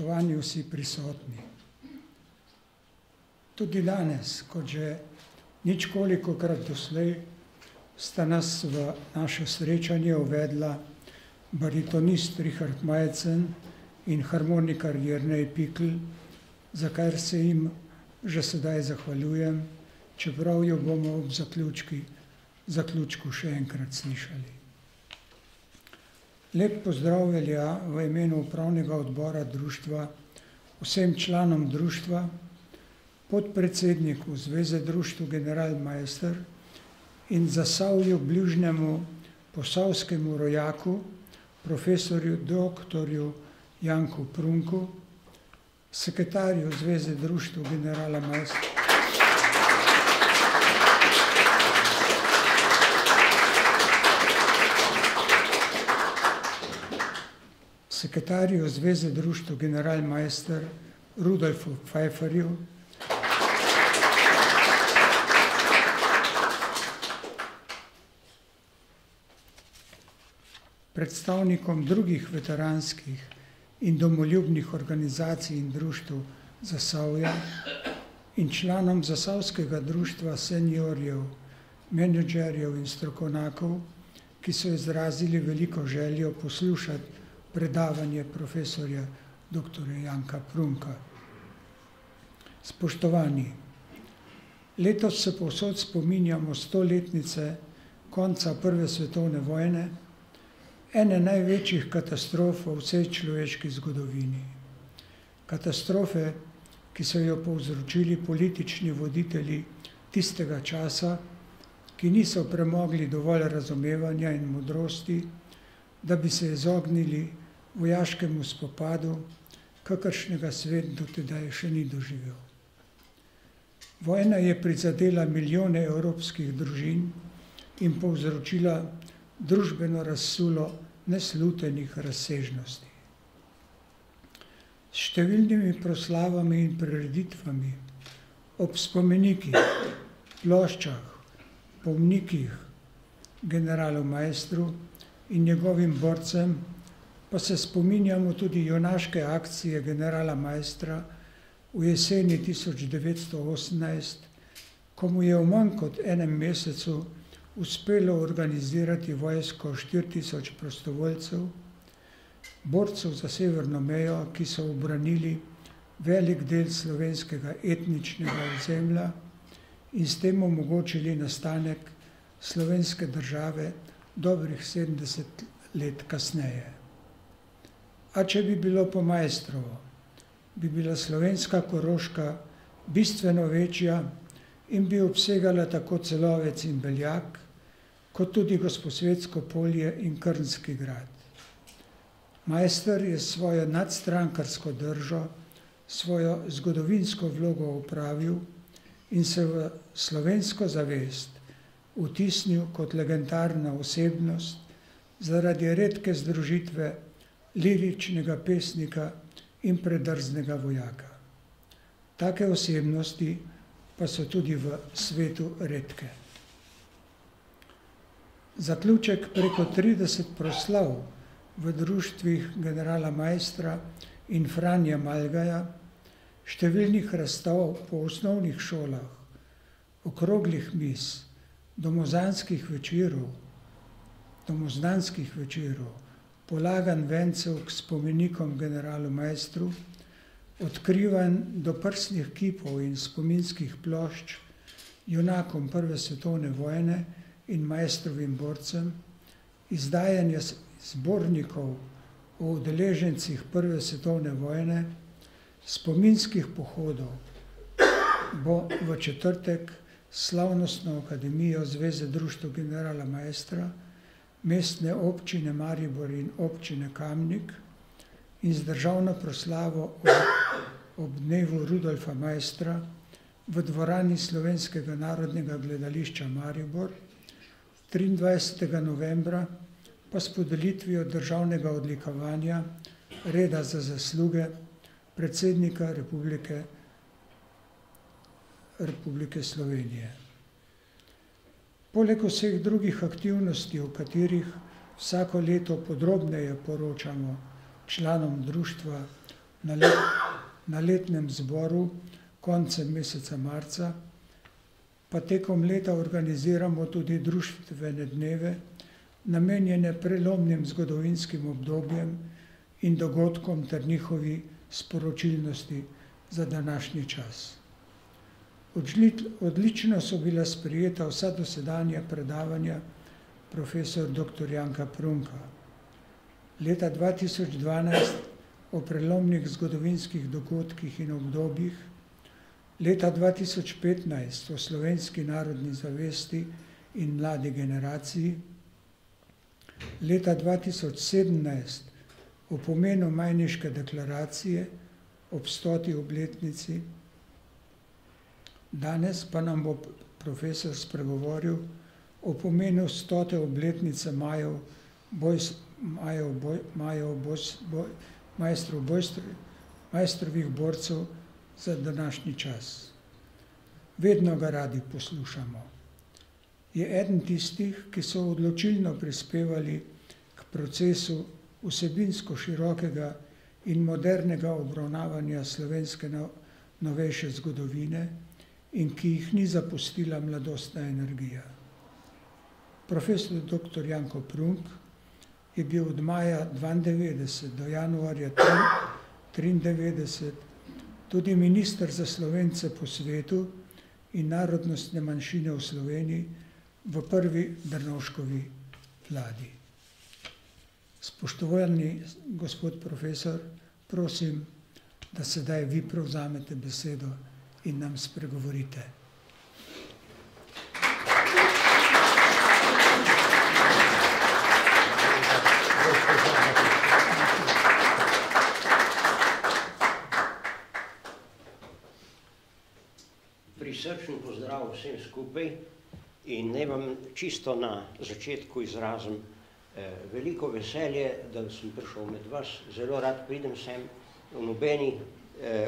Spoštovani vsi prisotni. Tudi danes, kot že ničkolikokrat doslej, sta nas v naše srečanje uvedla baritonist Richard Majcen in harmonikar Jernej Pikl, za kar se jim že sedaj zahvaljujem, čeprav jo bomo ob zaključku še enkrat slišali. Lep pozdrav velja v imenu upravnega odbora društva vsem članom društva, podpredsedniku Zveze društev Generalmeister in Zasavju bližnjemu posavskemu rojaku, profesorju doktorju Janku Prunku, sekretarju Zveze društev Generalmeister, sekretarju Zveze društev Generalmeister Rudolfu Pfeifferju, predstavnikom drugih veteranskih in domoljubnih organizacij in društev Zasavja in članom Zasavskega društva seniorjev, menedžerjev in strokovnjakov, ki so izrazili veliko željo poslušati predavanje profesorja dr. Janka Prunka. Spoštovani, letos se povsod spominjamo 100-letnice konca Prve svetovne vojne, ene največjih katastrof v vsej človeški zgodovini. Katastrofe, ki so jo povzročili politični voditelji tistega časa, ki niso premogli dovolj razumevanja in modrosti, da bi se izognili vojaškemu spopadu, kakršnega svet do tedaj še ni doživel. Vojna je prizadela milijone evropskih družin in povzročila družbeno razsulo neslutenih razsežnosti. S številnimi proslavami in prireditvami ob spomenikih, ploščah, pomnikih generalu Maestru in njegovim borcem pa se spominjamo tudi junaške akcije generala Maestra v jeseni 1918, ko mu je v manj kot enem mesecu uspelo organizirati vojsko 4000 prostovoljcev, borcev za severno mejo, ki so obranili velik del slovenskega etničnega ozemlja in s tem omogočili nastanek slovenske države dobrih 70 let kasneje. A če bi bilo po Maestrovo, bi bila slovenska Koroška bistveno večja in bi obsegala tako Celovec in Beljak, kot tudi Gosposvetsko polje in Krnski grad. Maester je svojo nadstrankarsko držo, svojo zgodovinsko vlogo opravil in se v slovensko zavest vtisnil kot legendarna osebnost zaradi redke združitve liričnega pesnika in predrznega vojaka. Take osebnosti pa so tudi v svetu redke. Zaključek preko 30 proslav v društvih generala Maestra in Franja Malgaja, številnih razstav po osnovnih šolah, okroglih mis, domozdanskih večerov, polagan vencev k spomenikom generalu Maestru, odkrivanj doprsnih kipov in spominskih plošč junakom Prve svetovne vojne in Maestrovim borcem, izdajanje zbornikov o udeležencih Prve svetovne vojne, spominskih pohodov bo v četrtek slavnostno akademijo Zveze društev generala Maestra, mestne občine Maribor in občine Kamnik in z državno proslavo ob dnevu Rudolfa Maestra v dvorani Slovenskega narodnega gledališča Maribor 23. novembra pa s podelitvijo državnega odlikovanja reda za zasluge predsednika Republike Slovenije. Poleg vseh drugih aktivnosti, o katerih vsako leto podrobneje poročamo članom društva na letnem zboru koncem meseca marca, pa tekom leta organiziramo tudi društvene dneve, namenjene prelomnim zgodovinskim obdobjem in dogodkom ter njihovi sporočilnosti za današnji čas. Odlično so bila sprejeta vsa dosedanja predavanja profesor dr. Janka Prunka. Leta 2012 o prelomnih zgodovinskih dogodkih in obdobjih, leta 2015 o slovenski narodni zavesti in mladi generaciji, leta 2017 o pomenu Majniške deklaracije ob 100. obletnici. Danes pa nam bo profesor spregovoril o pomenu 100. obletnice majstrovih borcev za današnji čas. Vedno ga radi poslušamo. Je eden tistih, ki so odločilno prispevali k procesu vsebinsko širokega in modernega obravnavanja slovenske novejše zgodovine in ki jih ni zapustila mladostna energija. Profesor dr. Janko Prunk je bil od maja 1992 do januarja 1993 tudi minister za Slovence po svetu in narodnostne manjšine v Sloveniji v prvi Drnovškovi vladi. Spoštovani gospod profesor, prosim, da sedaj vi prevzamete besedo in nam spregovorite. Prisrčen pozdrav vsem skupaj in naj vam čisto na začetku izrazim veliko veselje, da sem prišel med vas. Zelo rad pridem sem, v nobeni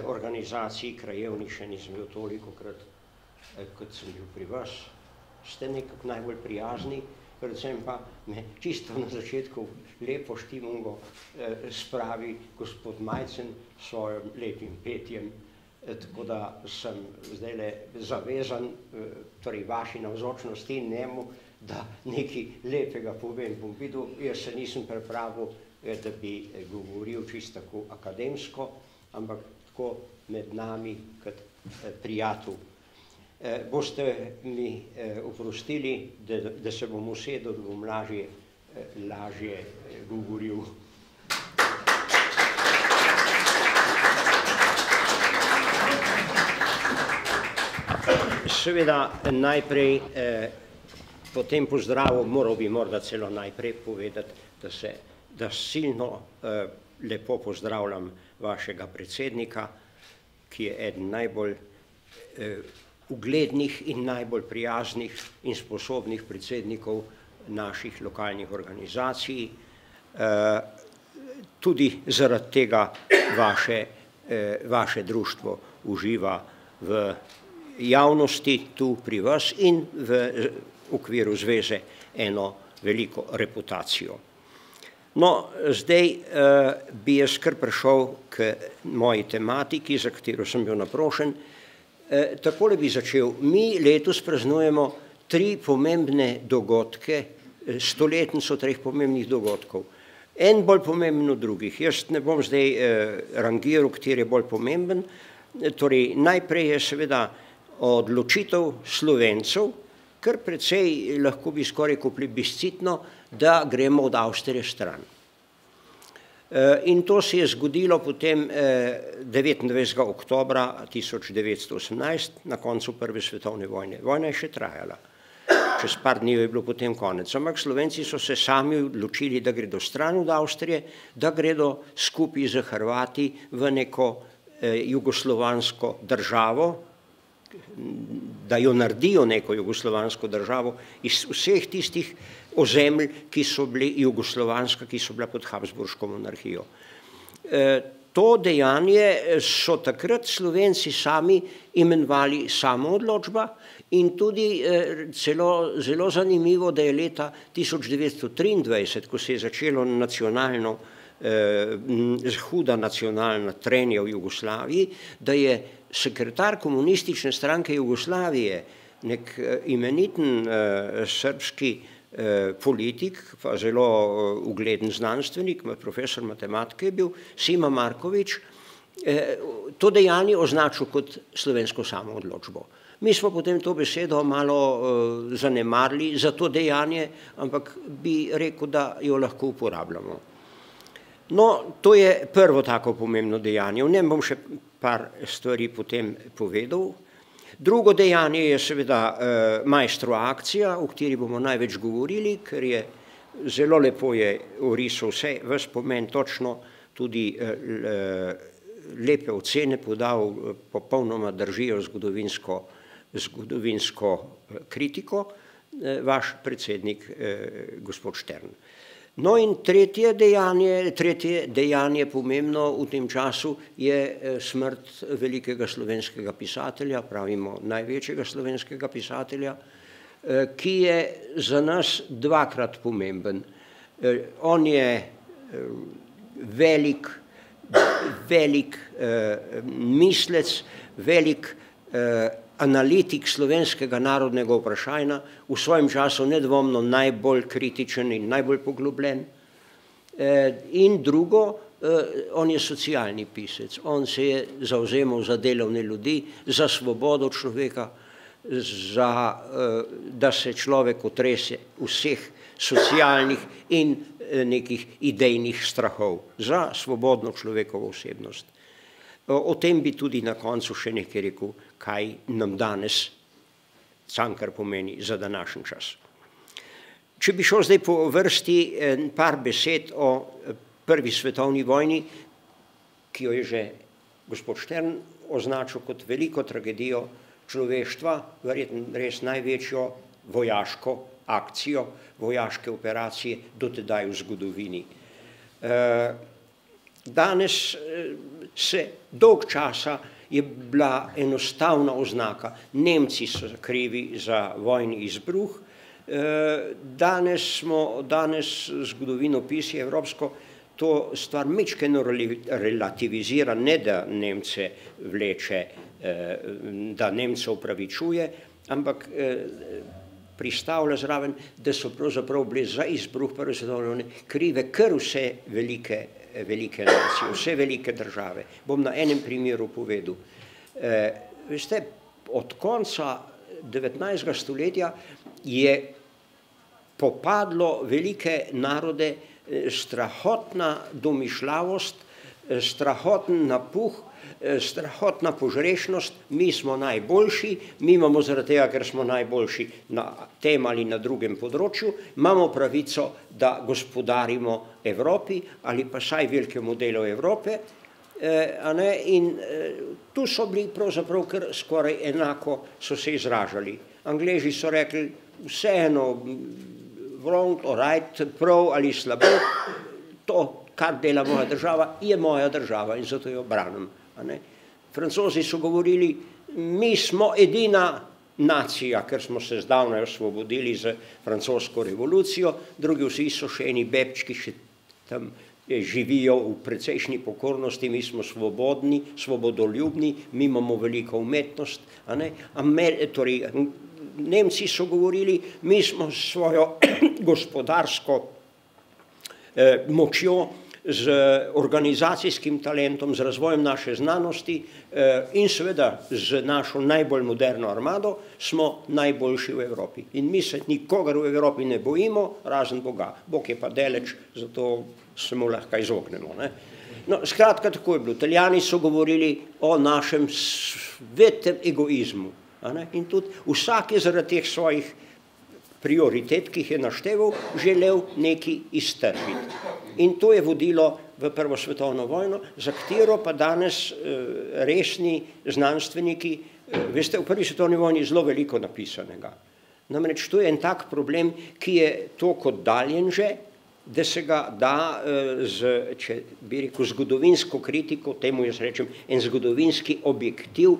organizaciji krajevni še nisem bil tolikokrat, kot sem bil pri vas. Ste nekako najbolj prijazni, predvsem pa me čisto na začetku lepo štimungo spravi gospod Majcen s svojim lepim petjem, tako da sem zdajle zavezan, torej vaši navzočnosti in njemu, da nekaj lepega povem. Bom videl, jaz se nisem pripravil, da bi govoril čisto tako akademsko, ampak tako med nami kot prijatelj. Boste mi oprostili, da se bom usedel, da bom lažje govoril. Seveda najprej po tem pozdravu moral bi morda celo najprej povedati, da silno lepo pozdravljam vašega predsednika, ki je eden najbolj uglednih in najbolj prijaznih in sposobnih predsednikov naših lokalnih organizacij. Tudi zaradi tega vaše društvo uživa v javnosti tu pri vas in v okviru zveze eno veliko reputacijo. No, zdaj bi jaz kar prišel k moji tematiki, za katero sem bil naprošen. Takole bi začel. Mi letos praznujemo 3 pomembne dogodke, stoletnico 3 pomembnih dogodkov. En bolj pomemben od drugih. Jaz ne bom zdaj rangiral, kateri je bolj pomemben. Torej, najprej je seveda odločitev Slovencev, kar precej lahko bi skoraj plebiscitno, da gremo od Avstrije stran. In to se je zgodilo potem 29. oktobra 1918, na koncu Prve svetovne vojne. Vojna je še trajala. Čez par dni je bilo potem konec. Ampak Slovenci so se sami odločili, da gredo stran od Avstrije, da gredo skupaj z Hrvati v neko jugoslovansko državo, da jo naredijo neko jugoslovansko državo iz vseh tistih ozemelj, ki so bili jugoslovanska, ki so bila pod Habsburško monarhijo. To dejanje so takrat Slovenci sami imenovali samoodločba in tudi zelo zanimivo, da je leta 1923, ko se je začelo nacionalno huda nacionalna trenja v Jugoslaviji, da je sekretar komunistične stranke Jugoslavije, nek imeniten srbski politik, pa zelo ugleden znanstvenik, profesor matematike je bil, Sima Marković, to dejanje označil kot slovensko samoodločbo. Mi smo potem to besedo malo zanemarili za to dejanje, ampak bi rekel, da jo lahko uporabljamo. No, to je prvo tako pomembno dejanje. V njem bom še par stvari potem povedal. Drugo dejanje je seveda Maestrova akcija, o kateri bomo največ govorili, ker je zelo lepo je orisal vse, ves pomen točno, tudi lepe ocene podal, popolnoma držijo zgodovinsko kritiko, vaš predsednik gospod Štern. No in tretje dejanje pomembno v tem času je smrt velikega slovenskega pisatelja, pravimo največjega slovenskega pisatelja, ki je za nas dvakrat pomemben. On je velik mislec, velik analitik slovenskega narodnega vprašanja, v svojem času nedvomno najbolj kritičen in najbolj poglobljen. In drugo, on je socialni pisec, on se je zavzemal za delovne ljudi, za svobodo človeka, da se človek otrese vseh socialnih in nekih idejnih strahov, za svobodno človekovo osebnost. O tem bi tudi na koncu še nekaj rekel, kaj nam danes Cankar pomeni za današnji čas. Če bi šel zdaj po vrsti par besed o prvi svetovni vojni, ki jo je že gospod Štern označil kot veliko tragedijo človeštva, verjetno res največjo vojaško akcijo, vojaške operacije do tedaj v zgodovini. Danes se dolg časa je bila enostavna oznaka, Nemci so krivi za vojni izbruh, danes zgodovinopisje evropsko to stvar majčkeno relativizira, ne da Nemce vleče, da Nemce upravičuje, ampak pristavlja zraven, da so pravzaprav bile za izbruh prve svetovne vojne krive kar vse velike nacije, vse velike države. Bom na enem primeru povedal. Veste, od konca 19. stoletja je popadlo velike narode strahotna domišljavost, strahoten napuh, strahotna požrešnost, mi smo najboljši, mi imamo zaradi tega, ker smo najboljši na tem ali na drugem področju, imamo pravico, da gospodarimo Evropi ali pa saj velikemu delu Evrope, in tu so bili pravzaprav kar skoraj enako so se izražali. Angleži so rekli, vseeno, wrong, right, prav ali slabo, to, kar dela moja država, je moja država in zato jo branim. Francozi so govorili, mi smo edina nacija, ker smo se zdavnaj osvobodili z francosko revolucijo, drugi vsi so še eni bebčki, še tam živijo v precejšnji pokornosti, mi smo svobodni, svobodoljubni, mi imamo veliko umetnost. Torej, Nemci so govorili, mi smo s svojo gospodarsko močjo, z organizacijskim talentom, z razvojem naše znanosti in seveda z našo najbolj moderno armado smo najboljši v Evropi. In mi se nikogar v Evropi ne bojimo, razen Boga. Bog je pa daleč, zato se mu lahko izognemo. No, skratka, tako je bilo. Italijani so govorili o našem svetem egoizmu. In tudi vsak je zaradi teh svojih prioritet, ki jih je našteval, želel nekaj iztržiti. In to je vodilo v Prvo svetovno vojno, za katero pa danes resni znanstveniki, veste, v Prvi svetovni vojni je zelo veliko napisanega. Namreč to je en tak problem, ki je toliko oddaljen že, da se ga da, če bi rekel, zgodovinsko kritiko, temu jaz rečem, en zgodovinski objektiv,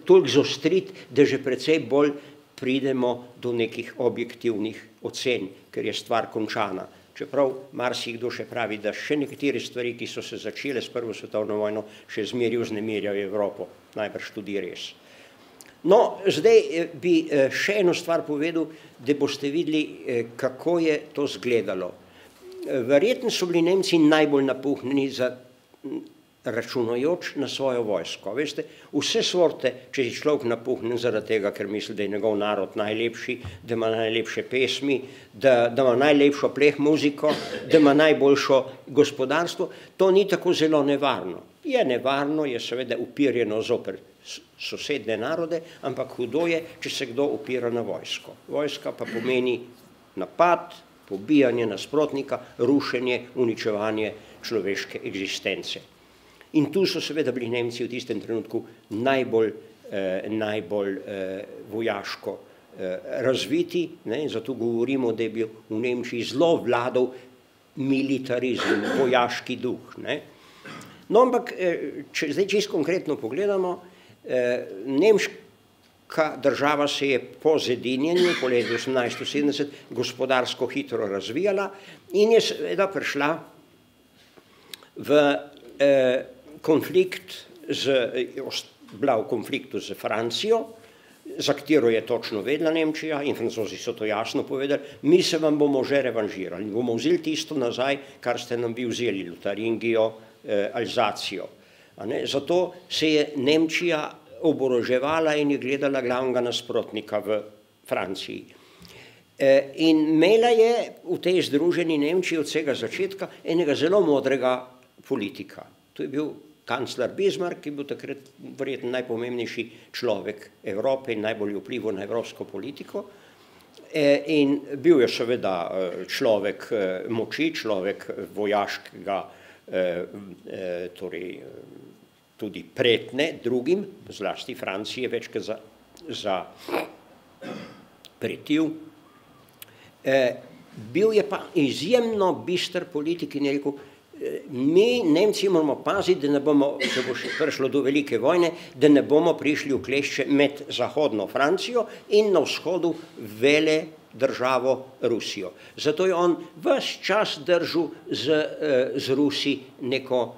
toliko zostriti, da že precej bolj pridemo do nekih objektivnih ocen, ker je stvar končana. čeprav marsikdo še pravi, da še nekatere stvari, ki so se začele s Prvo svetovno vojno, še zmeraj vznemirjajo Evropo. Najbrž tudi res. No, zdaj bi še eno stvar povedal, da boste videli, kako je to izgledalo. Verjetno so bili Nemci najbolj napuhnjeni računajoč na svojo vojsko. Veste, vse sorte, če si človek napuhnjen zaradi tega, ker misli, da je njegov narod najlepši, da ima najlepše pesmi, da ima najlepšo pleh muziko, da ima najboljšo gospodarstvo, to ni tako zelo nevarno. Je nevarno, je seveda upirjeno zoper sosedne narode, ampak hudo je, če se kdo upira na vojsko. Vojska pa pomeni napad, pobijanje nasprotnika, rušenje, uničevanje človeške eksistence. In tu so seveda bili Nemci v tistem trenutku najbolj vojaško razviti, zato govorimo, da je bil v Nemčiji zelo vladal militarizem, vojaški duh. No, ampak, če zdaj čisto konkretno pogledamo, nemška država se je po zedinjenju, po letu 1870, gospodarsko hitro razvijala in je seveda prišla v konflikt bila v konfliktu z Francijo, za katero je točno vedela Nemčija in Francozi so to jasno povedali, mi se vam bomo že revanžirali, bomo vzeli tisto nazaj, kar ste nam vi vzeli, Lotaringijo, Alzacijo. Zato se je Nemčija oboroževala in je gledala glavnega nasprotnika v Franciji. In imela je v tej združeni Nemčiji od vsega začetka enega zelo modrega politika. To je bil kancler Bismarck, ki je bil takrat verjetno najpomembnejši človek Evrope in najbolj vplival na evropsko politiko. In bil je seveda človek moči, človek vojaškega, torej tudi pretne drugim, zlasti Francije večkrat zapretil. Bil je pa izjemno bister politik in je rekel, mi, Nemci, moramo paziti, da ne bomo, če bo še prišlo do velike vojne, da ne bomo prišli v klešče med zahodno Francijo in na vzhodu vele državo Rusijo. Zato je on ves čas držal z Rusi neko,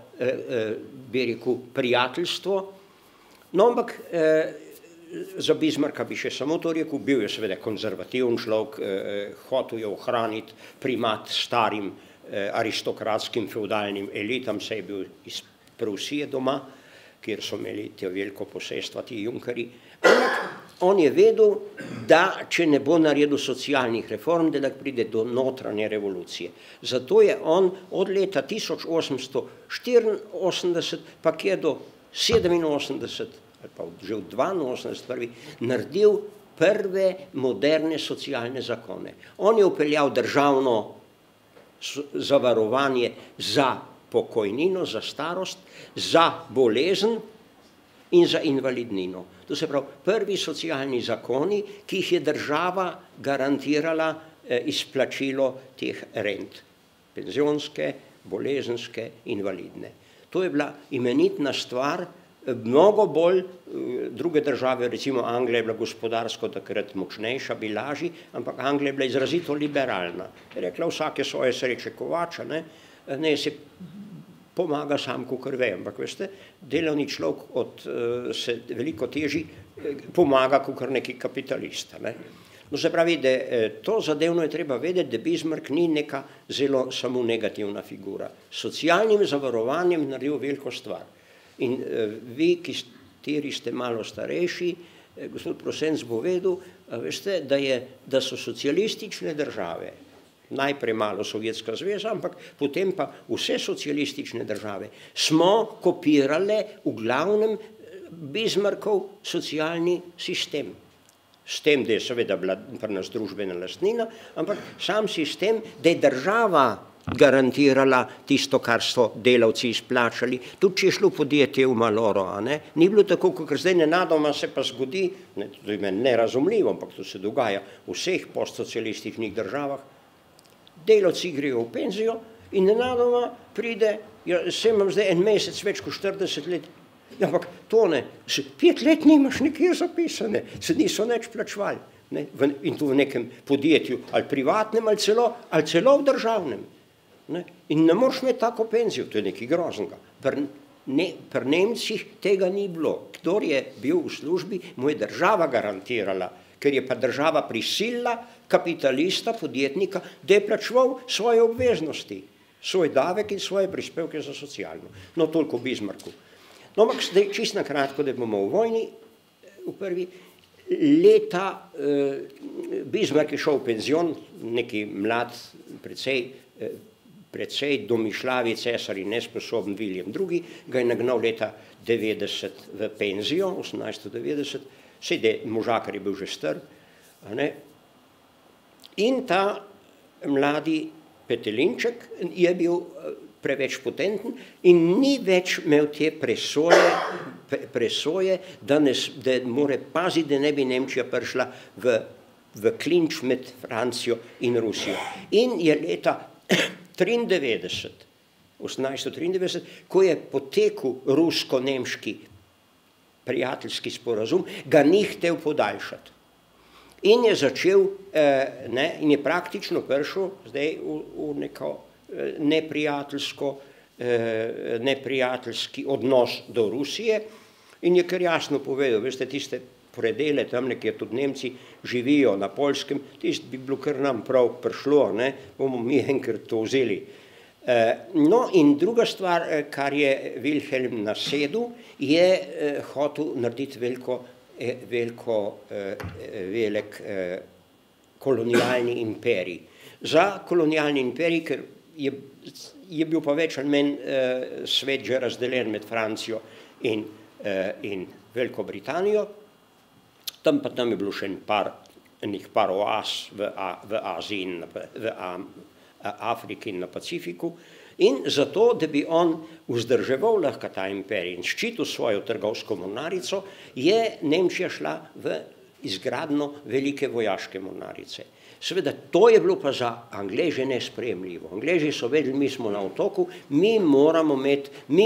bi rekel, prijateljstvo. No, ampak za Bismarcka bi še samo to rekel, bil je seveda konzervativen človek, hotel je ohraniti primat starim aristokratskim feudalnim elitam, saj je bil iz Prusije doma, kjer so imeli te veliko posestva, ti junkerji. Ampak on je vedel, da če ne bo naredil socialnih reform, da pride do notranje revolucije. Zato je on od leta 1884 pa kje do 87 ali pa že v 82 naredil prve moderne socialne zakone. On je upeljal državno zavarovanje za pokojnino, za starost, za bolezen in za invalidnino. To se pravi, prvi socialni zakoni, ki jih je država garantirala izplačilo teh rent, penzionske, bolezenske, invalidne. To je bila imenitna stvar, mnogo bolj druge države, recimo Anglija je bila gospodarsko takrat močnejša, bi lažji, ampak Anglija je bila izrazito liberalna. Je rekla, vsake svoje sreče kovača, ne se pomaga sam, kakor ve, ampak veste, delovni človek se veliko teži pomaga, kakor neki kapitalista. No, se pravi, da to zadevno je treba vedeti, da Bismarck ni neka zelo samo negativna figura. socialnim zavarovanjem naredil veliko stvar. In vi, kateri ste malo starejši, gospod Prosenc bo vedel, veste, da so socialistične države, najprej malo Sovjetska zveza, ampak potem pa vse socialistične države, smo kopirale v glavnem Bismarckov socialni sistem. S tem, da je seveda bila pri nas družbena lastnina, ampak sam sistem, da je država garantirala tisto, kar so delavci izplačali, tudi če je šlo podjetje v maloro. Ni bilo tako, kot zdaj nenadoma se pa zgodi, to je meni nerazumljivo, ampak to se dogaja v vseh postsocialističnih državah, delavci grejo v penzijo in nenadoma pride, se imam zdaj en mesec več kot 40 let, ampak to ne, 5 let nimaš nikjer zapisane, se niso nič plačevali. ne, in to v nekem podjetju, ali privatnem, ali celo v državnem. Ne. In ne moreš imeti tako penzijo, to je nekaj groznega. Pri Nemcih tega ni bilo. Kdor je bil v službi, mu je država garantirala, ker je pa država prisilila kapitalista, podjetnika, da je plačeval svoje obveznosti, svoj davek in svoje prispevke za socialno. No, toliko o Bismarcku. No, ampak zdaj čisto na kratko, da bomo v vojni, v prvi leta, Bismarck je šel v penzion, neki mlad, precej domišljavi cesar in nesposoben William II. Ga je nagnal leta 90 v penzijo, 1890, saj možakar je bil že star, in ta mladi Petelinček je bil preveč potenten in ni več imel te presoje, da mora paziti, da ne bi Nemčija prišla v klinč med Francijo in Rusijo. In je leta 1893, ko je potekel rusko-nemški prijateljski sporazum, ga ni hotel podaljšati. In je začel, in je praktično prišel zdaj v neko neprijateljski odnos do Rusije in je kar jasno povedal, veste, tiste predele tam, kjer tudi Nemci živijo na Poljskem, tist bi bilo kar nam prav prišlo, bomo mi enkrat to vzeli. No, in druga stvar, kar je Wilhelm nasedel, je hotel narediti velik kolonialni imperij. Za kolonialni imperij, ker je bil pa več ali manj svet že razdeljen med Francijo in Veliko Britanijo, tam je bilo še enih par oaz v Aziji in v Afriki in na Pacifiku, in zato, da bi on vzdrževal lahko ta imperij in ščitil svojo trgovsko mornarico, je Nemčija šla v izgradnjo velike vojaške mornarice. Seveda, to je bilo pa za Angleže nesprejemljivo. Angleži so vedeli, mi smo na otoku, mi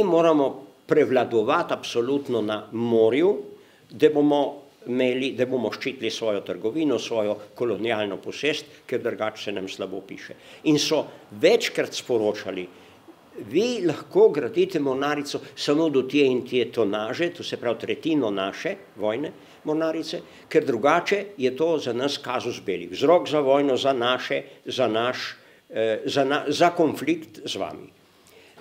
moramo prevladovati absolutno na morju, da bomo ščitili svojo trgovino, svojo kolonialno posest, ker drugače se nam slabo piše. In so večkrat sporočali, vi lahko gradite mornarico samo do te in te tonaže, to se pravi tretjino naše vojne mornarice, ker drugače je to za nas kazus belli, vzrok za vojno, za konflikt z vami.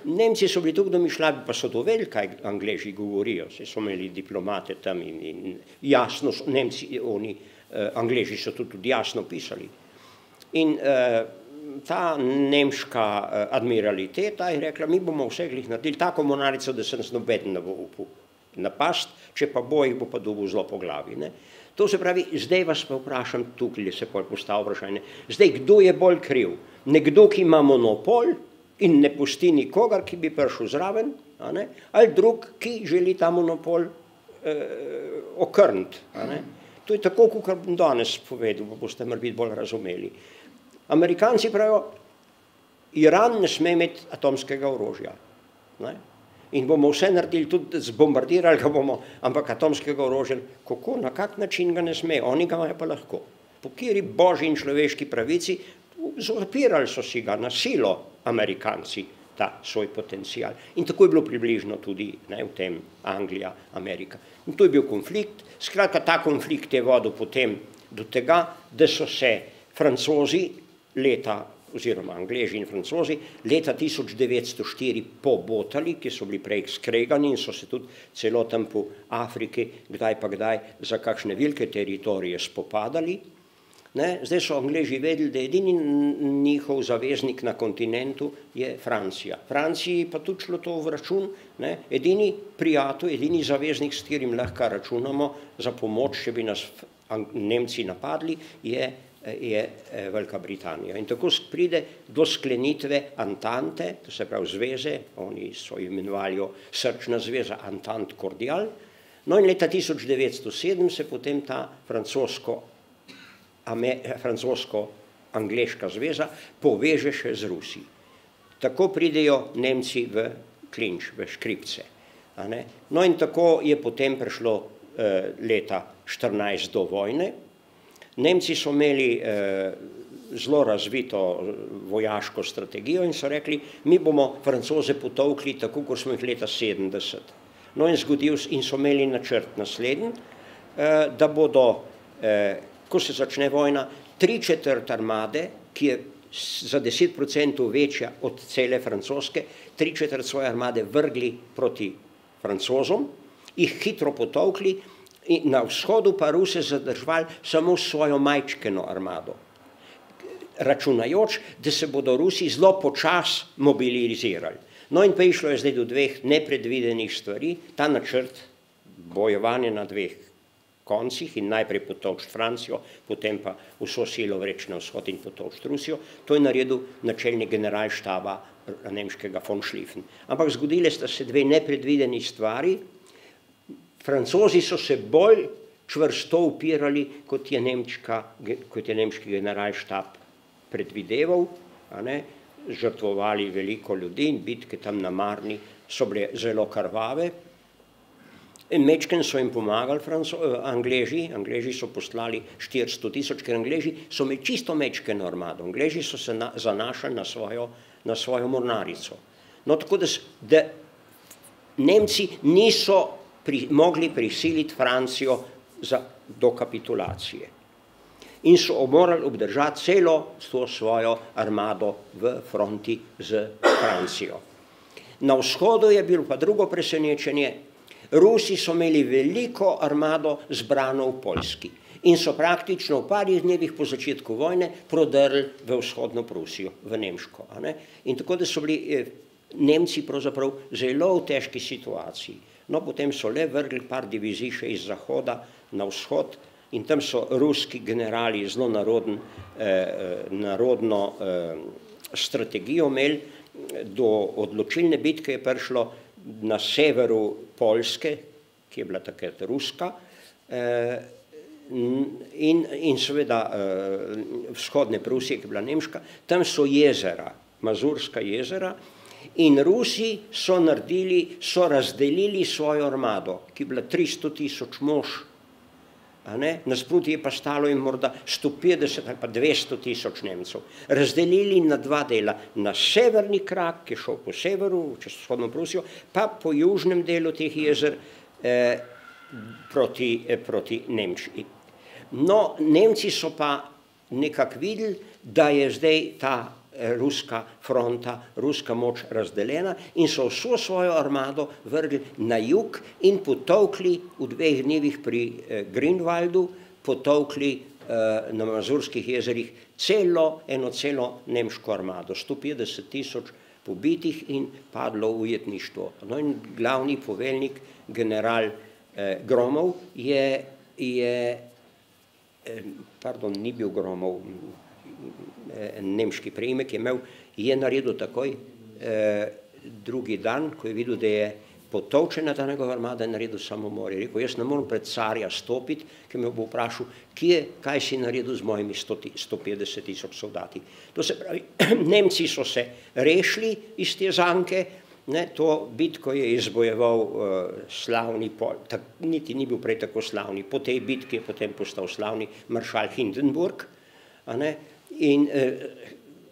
Nemci so bili tako domišljavi, pa so to vedeli, kaj Angleži govorijo, se so imeli diplomate tam in jasno, Angleži so tudi jasno pisali. In ta nemška admiraliteta je rekla, mi bomo vse glih naredili tako mornarico, da se nas nobeden ne bo upal napast, če pa bo, jih bo pa dobil zelo po glavi. To se pravi, zdaj vas pa vprašam, tukaj se pol postavlja vprašanje, zdaj kdo je bolj kriv? Nekdo, ki ima monopol in ne pusti nikogar, ki bi prišel zraven, ali drug, ki želi ta monopol okrniti. To je tako, kot bom danes povedal, pa boste morbiti bolj razumeli. Amerikanci pravijo, Iran ne sme imeti atomskega orožja. In bomo vse naredili, tudi zbombardirali ga bomo, ampak atomskega orožja, kako, na kak način ga ne sme, oni ga imajo pa lahko. Po kateri božji in človeški pravici, zapirali so si ga na silo Amerikanci, ta svoj potencial. In tako je bilo približno tudi v tem Anglija, Amerika. In to je bil konflikt. Skratka, ta konflikt je vodil potem do tega, da so se Francozi oziroma Angleži in Francozi leta 1904 pobotali, ki so bili prej skregani in so se tudi celo tam po Afriki kdaj pa kdaj za kakšne velike teritorije spopadali. Zdaj so Angleži vedeli, da edini njihov zaveznik na kontinentu je Francija. Franciji pa tudi šlo to v račun, edini prijatelj, edini zaveznik, s katerim lahko računamo za pomoč, če bi nas Nemci napadli, je Velika Britanija. In tako pride do sklenitve Antante, to se pravi zveze, oni so imenovali srčna zveza Entente Cordiale. No in leta 1907 se potem ta francosko-angleška zveza poveže še z Rusi. Tako pridejo Nemci v klinč, v škripce. No in tako je potem prišlo leta 14 do vojne. Nemci so imeli zelo razvito vojaško strategijo in so rekli, mi bomo Francoze potolkli tako, kot smo jih leta 70. No in so imeli načrt naslednji, da bodo, ko se začne vojna, 3/4 armade, ki je za 10% večja od cele francoske, 3/4 svoje armade vrgli proti Francozom, jih hitro potolkli in na vzhodu pa Ruse zadržvali samo svojo majčkeno armado, računajoč, da se bodo Rusi zelo počas mobilizirali. No in pa išlo je zdaj do dveh nepredvidenih stvari, ta načrt bojevanja na dveh koncih in najprej potolčiti Francijo, potem pa vso silo vreči na vzhod in potolčiti Rusijo, to je naredil načelnik generalštaba nemškega von Schlieffen. Ampak zgodile sta se dve nepredvideni stvari, Francozi so se bolj čvrsto upirali, kot je nemški generalštab predvideval, žrtvovali veliko ljudi in bitke tam na Marni so bile zelo krvave. Mečken so jim pomagali Angleži so poslali 400 000, ker Angleži so imeli čisto mečkeno armado, Angleži so se zanašali na svojo mornarico. No, tako da Nemci niso mogli prisiliti Francijo do kapitulacije in so morali obdržati celo to svojo armado v fronti z Francijo. Na vzhodu je bilo pa drugo presenečenje, Rusi so imeli veliko armado zbrano v Poljski in so praktično v parih dnevih po začetku vojne prodrli v vzhodno Prusijo, v Nemško. In tako da so bili Nemci pravzaprav zelo v težki situaciji. No, potem so le vrgli par divizij še iz zahoda na vzhod in tam so ruski generali zelo narodno strategijo imeli. Do odločilne bitke je prišlo na severu Poljske, ki je bila takrat ruska, in seveda vzhodne Prusije, ki je bila nemška, tam so jezera, Mazurska jezera, in Rusi so razdelili svojo armado, ki je bila 300 000 mož, nasproti je pa stalo in morda 150 ali pa 200 000 Nemcev. Razdelili na dva dela, na severni krak, ki je šel po severu, čez vzhodno Prusijo, pa po južnem delu teh jezer proti Nemčiji. No, Nemci so pa nekako videli, da je zdaj ta ruska fronta, ruska moč razdeljena in so vso svojo armado vrgli na jug in potolkli v 2 dnevih pri Grünwaldu, potolkli na Mazurskih jezerih celo nemško armado, 150 000 pobitih in padlo v ujetništvo. No in glavni poveljnik, general Gromov, ni bil Gromov, nemški priimek je naredil takoj drugi dan, ko je videl, da je potolčena ta njegova armada, je naredil samomor. Je rekel, jaz ne morem pred carja stopiti, ki me bo vprašal, kaj si naredil z mojimi 150 000 soldati. To se pravi, Nemci so se rešili iz te zanke, to bitko je izbojeval slavni, niti ni bil prej tako slavni, po tej bitki je potem postal slavni maršal Hindenburg, in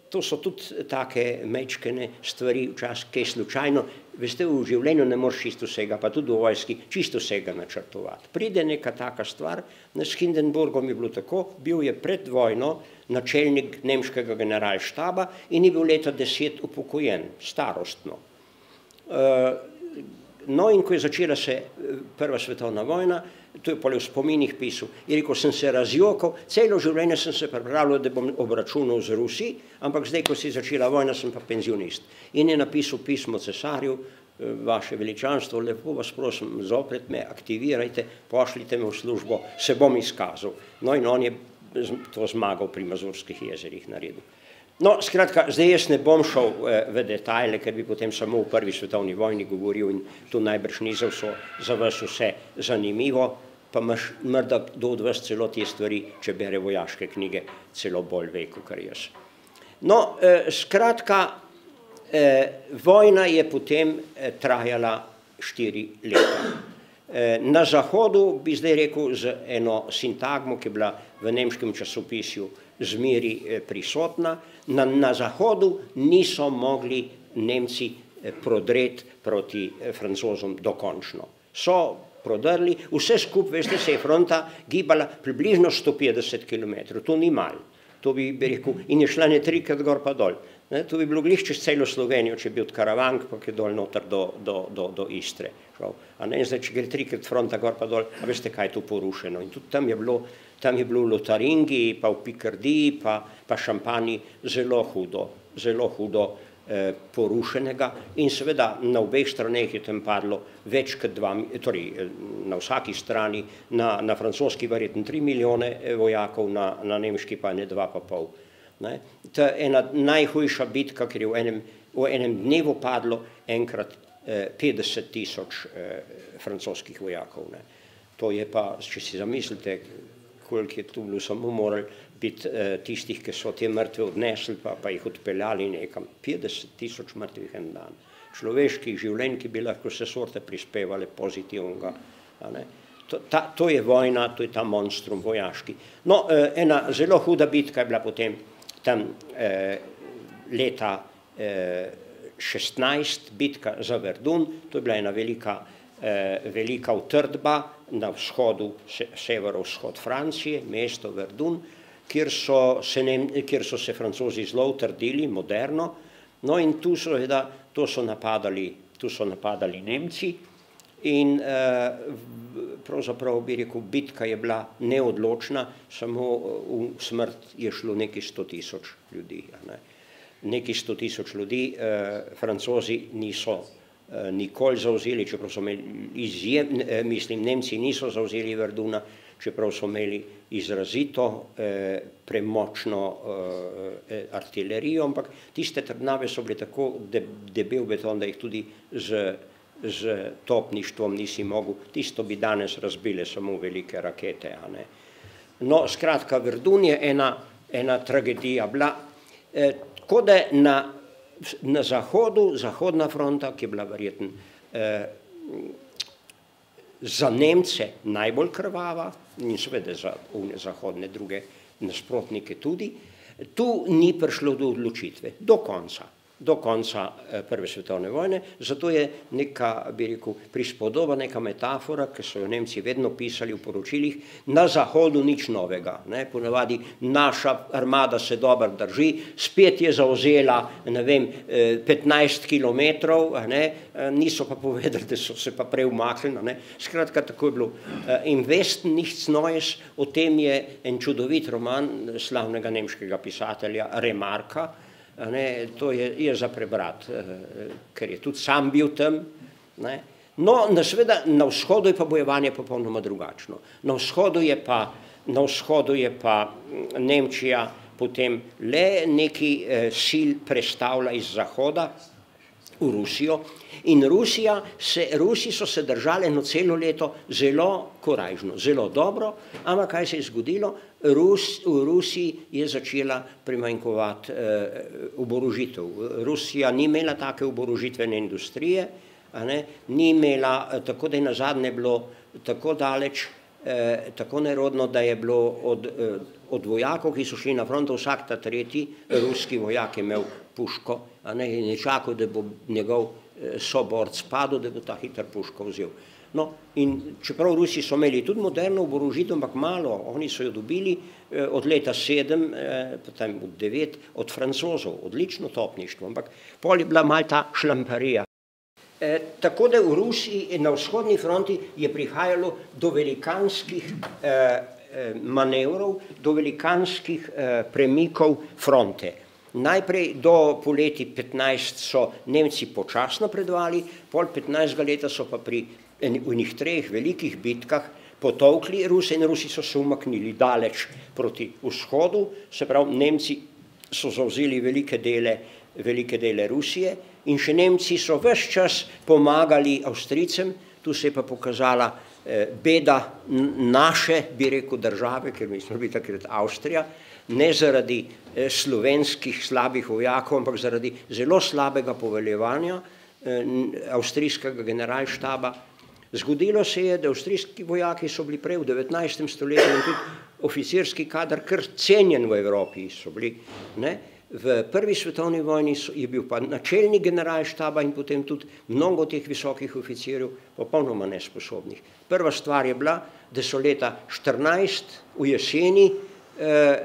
to so tudi take mečkene stvari, včasih kaj slučajno, veste, v življenju ne moreš čisto vsega, pa tudi v vojski čisto vsega načrtovati. Pride neka taka stvar, s Hindenburgom je bilo tako, bil je pred vojno načelnik nemškega generalštaba in je bil leta 10 upokojen, starostno. No in ko je začela se Prva svetovna vojna, to je pole v spominih pisal, je rekel, sem se razjokal, celo življenje sem se pripravljal, da bom obračunal z Rusi, ampak zdaj, ko se je začela vojna, sem pa penzionist. In je napisal pismo cesarju, vaše veličanstvo, lepo vas prosim, zopet me aktivirajte, pošljite me v službo, se bom izkazal. No in on je to zmagal pri Mazurskih jezerih naredil. No, skratka, zdaj jaz ne bom šel v detajle, ker bi potem samo v Prvi svetovni vojni govoril in tu najbrž ni za vas vse zanimivo, pa morda kdo od vas celo te stvari, če bere vojaške knjige, celo bolj ve, kot jaz. No, skratka, vojna je potem trajala 4 leta. Na zahodu bi zdaj rekel z eno sintagmo, ki je bila v nemškem časopisju zmeri prisotna, na zahodu niso mogli Nemci prodreti proti Francozom dokončno. So prodrli, vse skupaj, veste, se je fronta gibala približno 150 km, to ni malo, to bi rekel, in je šla ne trikrat gor pa dol. To bi bilo glih čez celo Slovenijo, če bi od Karavank pa je dol noter do Istre. A ne, zdaj, če gre trikrat fronta gor pa dol, a veste, kaj je to porušeno. In tudi tam je bilo v Lotaringiji, pa v Pikardiji, pa Šampanji zelo hudo porušenega in seveda na obeh straneh je tam padlo več kot torej na vsaki strani, na francoski verjetno 3 milijone vojakov, na nemški pa ne 2,5. To je ena najhujša bitka, ker je v enem dnevu padlo enkrat 50 000 francoskih vojakov. To je pa, če si zamislite, koliko je tu bilo, samo morali biti tistih, ki so te mrtve odnesli, pa jih odpeljali nekam. 50 000 mrtvih en dan. Človeških življenj, ki bi lahko vse sorte prispevali pozitivnega. To je vojna, to je ta monstrum vojaški. No, ena zelo huda bitka je bila potem tam leta 16, bitka za Verdun, to je bila ena velika utrdba na vzhodu, severovzhod Francije, mesto Verdun, kjer so se Francozi zelo utrdili, moderno, no in tu so napadali Nemci in pravzaprav bi rekel, bitka je bila neodločna, samo v smrt je šlo nekaj 100 000 ljudi. Nekaj 100 000 ljudi, Francozi niso nikoli zavzeli, čeprav so imeli Nemci niso zavzeli Verduna, čeprav so imeli izrazito premočno artilerijo, ampak tiste trdnave so bile tako debel beton, da jih tudi z topništvom nisi mogel, tisto bi danes razbile samo velike rakete. No, skratka, Verdun je ena tragedija bila, tako da na zahodu, zahodna fronta, ki je bila verjetno za Nemce najbolj krvava in seveda za zahodne druge nasprotnike tudi, tu ni prišlo do odločitve, do konca Prve svetovne vojne, zato je neka, bi rekel, prispodoba, neka metafora, ki so jo Nemci vedno pisali v poročilih, na zahodu nič novega. Ponavadi naša armada se dobro drži, spet je zavzela, ne vem, 15 kilometrov, niso pa povedali, da so se pa prej umaknili. Skratka, tako je bilo. Im Westen nichts Neues, o tem je en čudovit roman slavnega nemškega pisatelja Remarka. To je za prebrati, ker je tudi sam bil tam. No, seveda, na vzhodu je pa bojevanje popolnoma drugačno. Na vzhodu je pa Nemčija potem le nekaj sil prestavila iz zahoda v Rusijo in Rusi so se držali eno celo leto zelo korajžno, zelo dobro, ampak kaj se je zgodilo? V Rusiji je začela primanjkovati oborožitev. Rusija ni imela take oborožitvene industrije, ni imela, tako da je nazadnje bilo tako daleč, tako nerodno, da je bilo od vojakov, ki so šli na fronto, vsak ta tretji ruski vojak imel puško, in je čakal, da bo njegov soborc padel, da bo ta hiter puško vzel. No, in čeprav Rusi so imeli tudi moderno oborožitev, ampak malo, oni so jo dobili od leta 7, potem od 9, od Francozov, odlično topništvo, ampak pol je bila malo ta šlamparija. Tako da v Rusiji na vzhodni fronti je prihajalo do velikanskih manevrov, do velikanskih premikov fronte. Najprej do poleti 15 so Nemci počasno napredovali, pol 15. leta so pa pri enih 3 velikih bitkah potolkli Ruse in Rusi so se umaknili daleč proti vzhodu, se pravi, Nemci so zavzeli velike dele Rusije in še Nemci so ves čas pomagali Avstrijcem, tu se je pa pokazala beda naše, bi rekel, države, ker mi smo bili takrat Avstrija, ne zaradi slovenskih slabih vojakov, ampak zaradi zelo slabega poveljevanja avstrijskega generalštaba. Zgodilo se je, da avstrijski vojaki so bili prej v 19. stoletju in tudi oficirski kader kar cenjen v Evropi so bili. Ne? V prvi svetovni vojni je bil pa načelnik generalštaba in potem tudi mnogo teh visokih oficirjev popolnoma nesposobnih. Prva stvar je bila, da so leta 14 v jeseni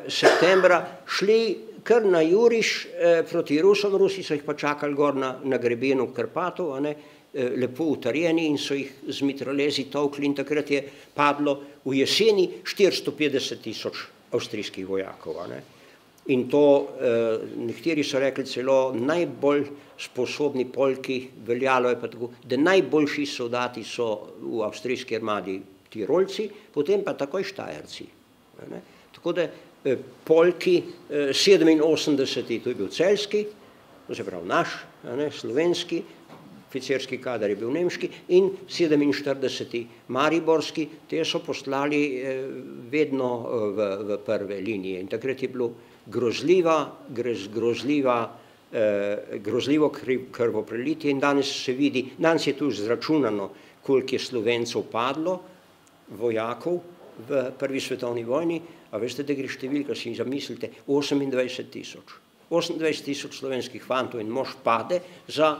septembra šli kar na juriš proti Rusom, Rusi so jih pa čakali gor na grebenu Karpatov, lepo utrjeni in so jih z mitraljezi tolkli in takrat je padlo v jeseni 450.000 avstrijskih vojakov. In to, nekateri so rekli celo najbolj sposobni Poljki, veljalo je pa tako, da najboljši soldati so v avstrijski armadi Tirolci, potem pa takoj Štajerci. Tako da Poljki 87, to je bil celjski, to se pravi naš, slovenski, oficirski kader je bil nemški in 47. mariborski, te so poslali vedno v prve linije. In takrat je bilo grozljivo krvoprelitje in danes se vidi, danes je tu izračunano, koliko je Slovencev padlo, vojakov v prvi svetovni vojni, a veste, da gre številka, si zamislite, 28.000. 28.000 slovenskih fantov in mož pade za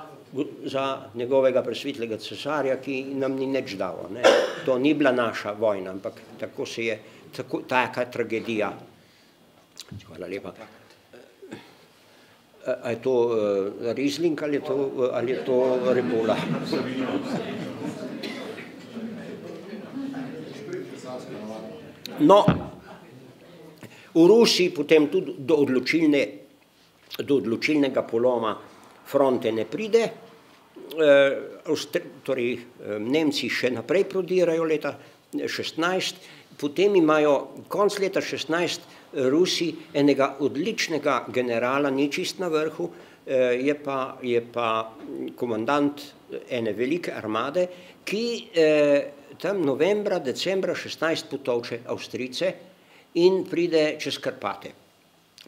njegovega presvetlega cesarja, ki nam ni nič dal. To ni bila naša vojna, ampak tako se je, taka tragedija. Hvala lepa. A je to Riesling ali je to Repola? No, v Rusiji potem tudi do odločilnega poloma fronte ne pride, torej Nemci še naprej prodirajo leta 16, potem imajo konc leta 16 Rusi enega odličnega generala, ni čist na vrhu, je pa komandant ene velike armade, ki tam novembra, decembra 16 potolče Avstrijce in pride čez Karpate.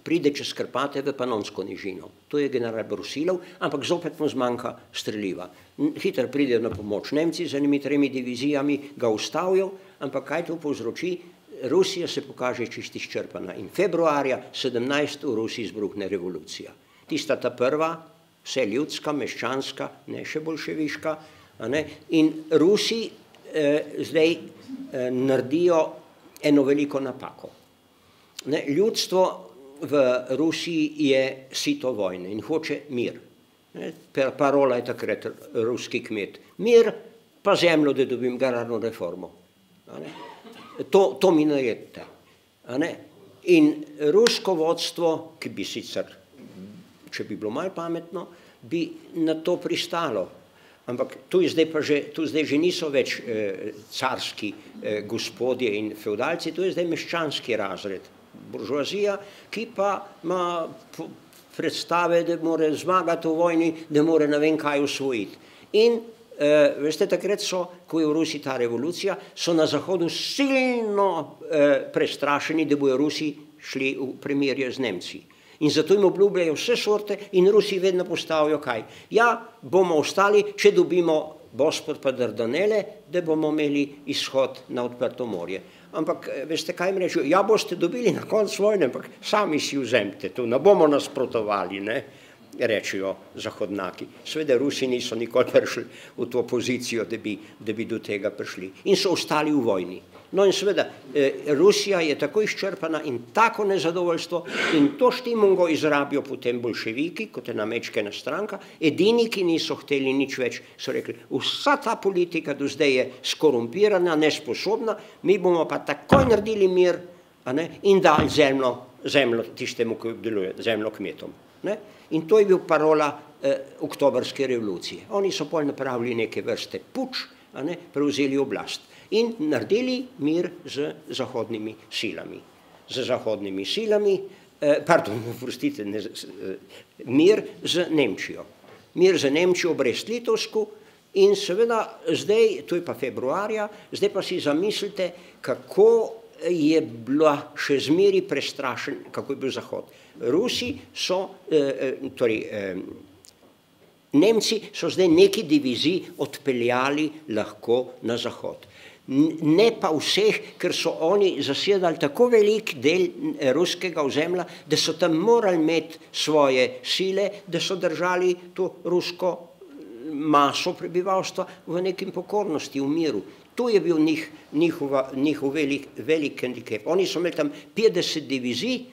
Pride čez Karpate v Panonsko nižino. To je general Brusilov, ampak zopet mu zmanjka streliva. Hitro pridejo na pomoč Nemci z enimi 3 divizijami, ga ustavijo, ampak kaj to povzroči? Rusija se pokaže čist izčrpana in februarja 17 v Rusiji izbruhne revolucija. Tista ta prva, vse ljudska, meščanska, ne še bolševiška, in Rusi zdaj naredijo eno veliko napako. Ljudstvo v Rusiji je sito vojne in hoče mir. Parola je takrat ruski kmet. Mir pa zemljo, da dobim gararno reformo. To mi naredite. In rusko vodstvo, ki bi sicer, če bi bilo malo pametno, bi na to pristalo. Ampak tu zdaj že niso več carski gospodje in feudalci, tu je zdaj meščanski razred. Buržoazija, ki pa ima predstave, da mora zmagati v vojni, da mora ne vem kaj osvojiti. In veste, takrat so, ko je v Rusiji ta revolucija, so na Zahodu silno prestrašeni, da bojo Rusi šli v premirje z Nemci. In zato jim obljubljajo vse sorte in Rusi vedno postavijo kaj. Ja, bomo ostali, če dobimo Bospor pa Dardanele, da bomo imeli izhod na odprto morje. Ampak, veste, kaj jim rečejo? Ja, boste dobili na konc vojne, ampak sami si vzemite to, ne bomo nasprotovali, rečejo zahodnaki. Seveda Rusi niso nikoli prišli v to pozicijo, da bi do tega prišli. In so ostali v vojni. No in seveda, Rusija je tako izčrpana in tako nezadovoljstvo in to štimungo izrabijo potem bolševiki, kot ena mečkena stranka, edini, ki niso hteli nič več, so rekli, vsa ta politika do zdaj je skorumpirana, nesposobna, mi bomo pa takoj naredili mir in dali zemljo tistemu, ki obdeluje, zemljo kmetom. In to je bil parola oktobrske revolucije. Oni so pol napravili neke vrste puč, prevzeli oblast in naredili mir z zahodnimi silami. Z zahodnimi silami, mir z Nemčijo. Mir z Nemčijo Brest-Litovsku in seveda zdaj, to je pa februarja, zdaj pa si zamislite, kako je bila še zmeri prestrašen, kako je bil Zahod. Rusi so, torej Nemci so zdaj neki divizij odpeljali lahko na zahod. Ne pa vseh, ker so oni zasedali tako velik del ruskega ozemlja, da so tam morali imeti svoje sile, da so držali to rusko maso prebivalstva v nekem pokornosti, v miru. To je bil njihov velik handicap. Oni so imeli tam 50 divizij,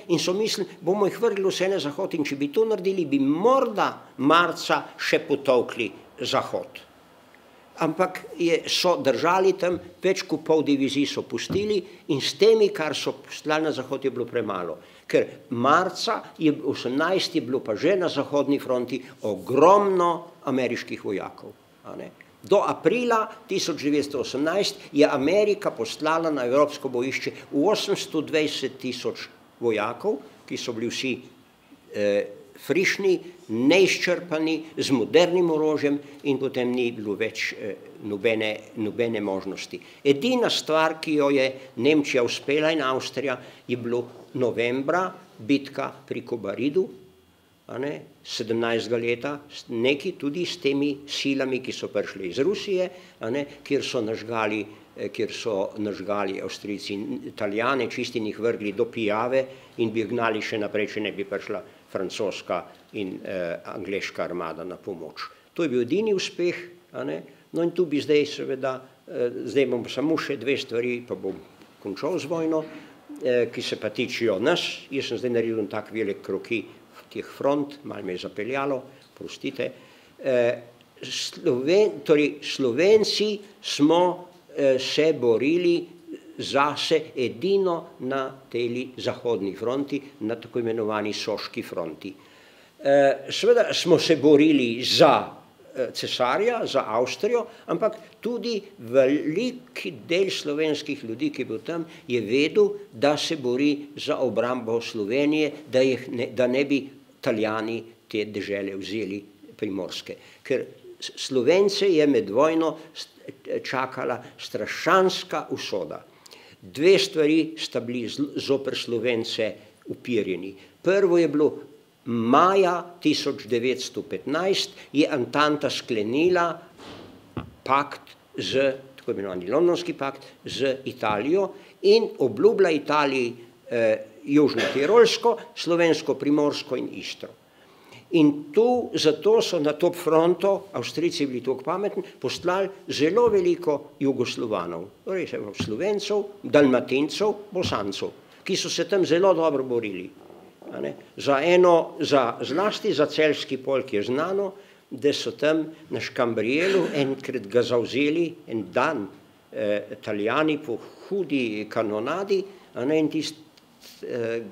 in so mislili, bomo jih vrgli vse na zahod, in če bi to naredili, bi morda marca še potolkli zahod. Ampak so držali tam, več kot pol divizij so pustili in s temi, kar so poslali na zahod, je bilo premalo. Ker marca 18 je bilo pa že na zahodni fronti ogromno ameriških vojakov. Do aprila 1918 je Amerika poslala na evropsko bojišče 820,000 vojakov, ki so bili vsi frišni, neizčrpani, z modernim orožjem in potem ni bilo več nobene možnosti. Edina stvar, ki jo je Nemčija uspela in Avstrija, je bilo novembra bitka pri Kobaridu, 17. leta, neki tudi s temi silami, ki so prišli iz Rusije, kjer so nažgali Avstrijci in Italijane, čisti jih vrgli do pijave in bi gnali še naprej, če ne bi prišla francoska in angleška armada na pomoč. To je bil edini uspeh, no in tu bi zdaj seveda, zdaj bom samo še dve stvari, pa bom končal z vojno, ki se pa tičijo nas. Jaz sem zdaj naredil tak velik kroki teh front, malo me je zapeljalo, prostite. Slovenci smo se borili zase edino na tej zahodni fronti, na tako imenovani Soški fronti. Seveda smo se borili za cesarja, za Avstrijo, ampak tudi velik del slovenskih ljudi, ki je bil tam, je vedel, da se bori za obrambo Slovenije, da ne bi Italijani te dežele vzeli primorske. Ker Slovence je med vojno čakala strašanska usoda. Dve stvari sta bili zoper Slovence upirjeni. Prvo je bilo maja 1915, je Antanta sklenila pakt tako imenovani Londonski pakt z Italijo in obljubila Italiji Južno Tirolsko, Slovensko Primorsko in Istro. In tu, zato so na to fronto, Avstrijci bili tako pametni, poslali zelo veliko Jugoslovanov, torej Slovencev, Dalmatincev, Bosancev, ki so se tam zelo dobro borili. Zlasti za Celjski polk je znano, da so tam na Škambrijelu enkrat ga zavzeli en dan Italijani po hudi kanonadi, in tisti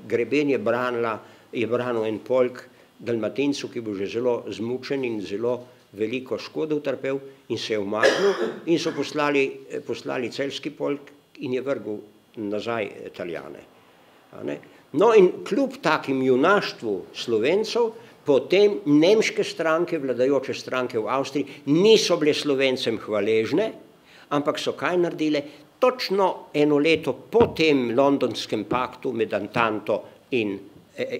greben je branil en polk Dalmatincev, ki bo že zelo zmučen in zelo veliko škodo utrpel in se je umaknil in so poslali Celjski polk in je vrgel nazaj Italijane. No in kljub takim junaštvu Slovencev, potem nemške stranke, vladajoče stranke v Avstriji, niso bile Slovencem hvaležne, ampak so kaj naredile? Točno eno leto po tem londonskem paktu med Antanto in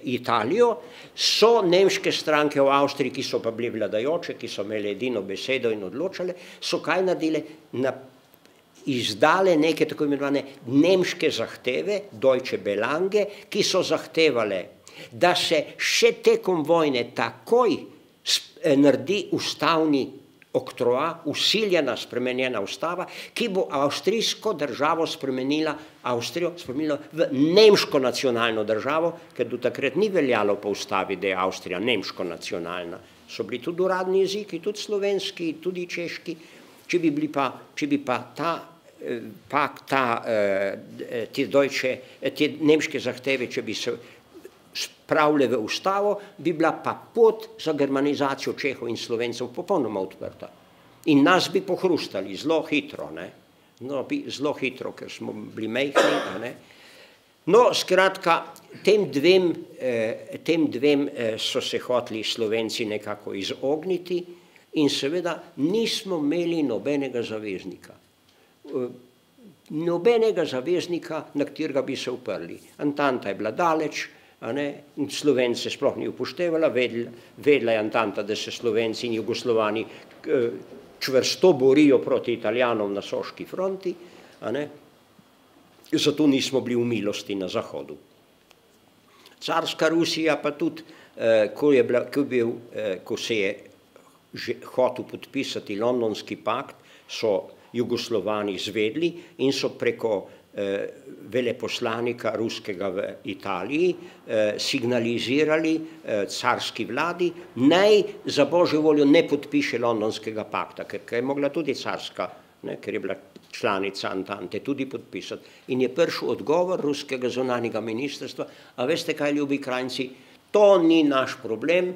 Italijo, so nemške stranke v Avstriji, ki so pa bile vladajoče, ki so imeli edino besedo in odločale, so kaj naredile? Izdale neke tako imenovane nemške zahteve, Deutsche Belange, ki so zahtevale, da se še tekom vojne takoj naredi ustavni oktroi, usiljena, spremenjena ustava, ki bo avstrijsko državo Avstrijo spremenila v nemško nacionalno državo, ker do takrat ni veljalo po ustavi, da je Avstrija nemško nacionalna. So bili tudi uradni jeziki, tudi slovenski, tudi češki. Če bi pa te nemške zahteve, če bi se spravile v ustavo, bi bila pa pot za germanizacijo Čehov in Slovencev popolnoma odprta. In nas bi pohrustali zelo hitro, zelo hitro, ker smo bili majhni. No, skratka, tem dvem so se hoteli Slovenci nekako izogniti in seveda nismo imeli nobenega zaveznika. Nobenega zaveznika, na katerega bi se uprli. Antanta je bila daleč, Slovence sploh ni upoštevala, vedela je Antanta, da se Slovenci in Jugoslovani čvrsto borijo proti Italijanom na Soški fronti, zato nismo bili v milosti na Zahodu. Carska Rusija pa tudi, ko se je hotel podpisati Londonski pakt, so Jugoslovani izvedli in so preko veleposlanika ruskega v Italiji signalizirali carski vladi, naj za božjo voljo ne podpiše Londonskega pakta, ker je mogla tudi carska, ker je bila članica Antante, tudi podpisati. In je prišel odgovor ruskega zunanjega ministrstva, a veste kaj, ljubi krajnci, to ni naš problem,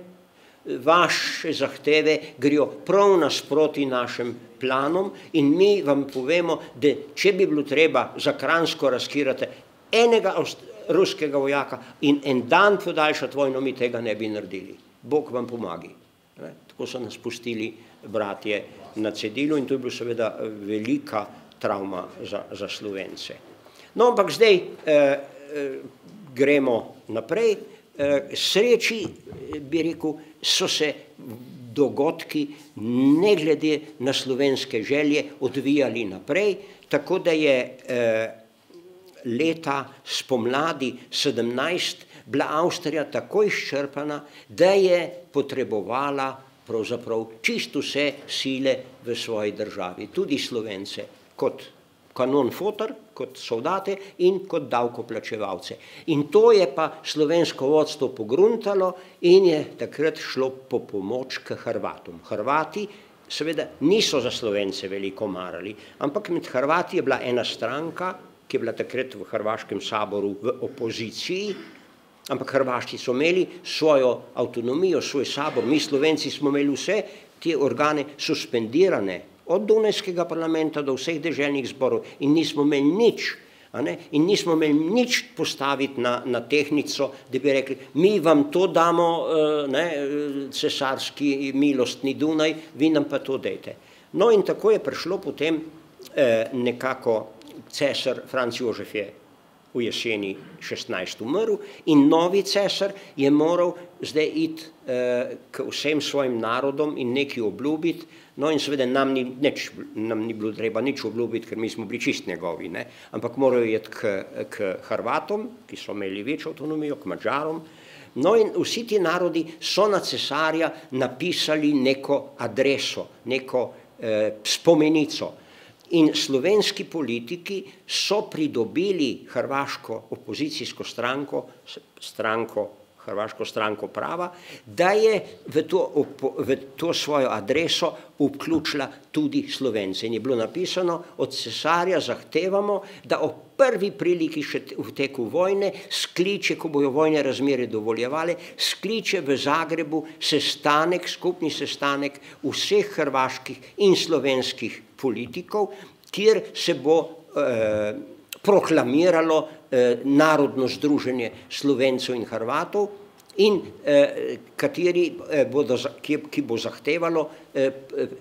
vaše zahteve grejo prav nasproti našim planom in mi vam povemo, da če bi bilo treba za Kranjsko razkirati enega ruskega vojaka in en dan podaljšati vojno, mi tega ne bi naredili. Bog vam pomagi. Tako so nas pustili bratje na cedilu in to je bila seveda velika travma za Slovence. No, ampak zdaj gremo naprej. Sreči, bi rekel, so se dogodki ne glede na slovenske želje odvijali naprej, tako da je leta spomladi 17 bila Avstrija tako izčrpana, da je potrebovala pravzaprav čisto vse sile v svoji državi, tudi Slovence, kot kanon foter, kot soldate in kot davkoplačevalce. In to je pa slovensko vodstvo pogruntalo in je takrat šlo po pomoč k Hrvatom. Hrvati seveda niso za Slovence veliko marali, ampak med Hrvati je bila ena stranka, ki je bila takrat v Hrvaškem saboru v opoziciji, ampak Hrvaški so imeli svojo avtonomijo, svoj sabor, mi Slovenci smo imeli vse te organe suspendirane, od Dunajskega parlamenta do vseh deželnih zborov in nismo imeli nič, in nismo imeli nič postaviti na tehnico, da bi rekli, mi vam to damo, cesarski milostni Dunaj, vi nam pa to dejte. No in tako je prišlo potem nekako cesar Franc Jožef je v jeseni 16 umrl in novi cesar je moral zdaj iti k vsem svojim narodom in nekaj obljubiti, no in seveda nam ni bilo treba nič obljubiti, ker mi smo bili čist njegovi, ampak morajo iti k Hrvatom, ki so imeli večjo avtonomijo, k Madžarom, no in vsi ti narodi so na cesarja napisali neko adreso, neko spomenico. In slovenski politiki so pridobili hrvaško opozicijsko stranko, Hrvaško stranko prava, da je v to svojo adreso vključila tudi Slovence. In je bilo napisano, od cesarja zahtevamo, da o prvi priliki še v teku vojne skliče, ko bojo vojne razmere dovoljevale, skliče v Zagrebu sestanek, skupni sestanek vseh hrvaških in slovenskih politikov, kjer se bo proklamiralo narodno združenje Slovencev in Hrvatov in ki bo zahtevalo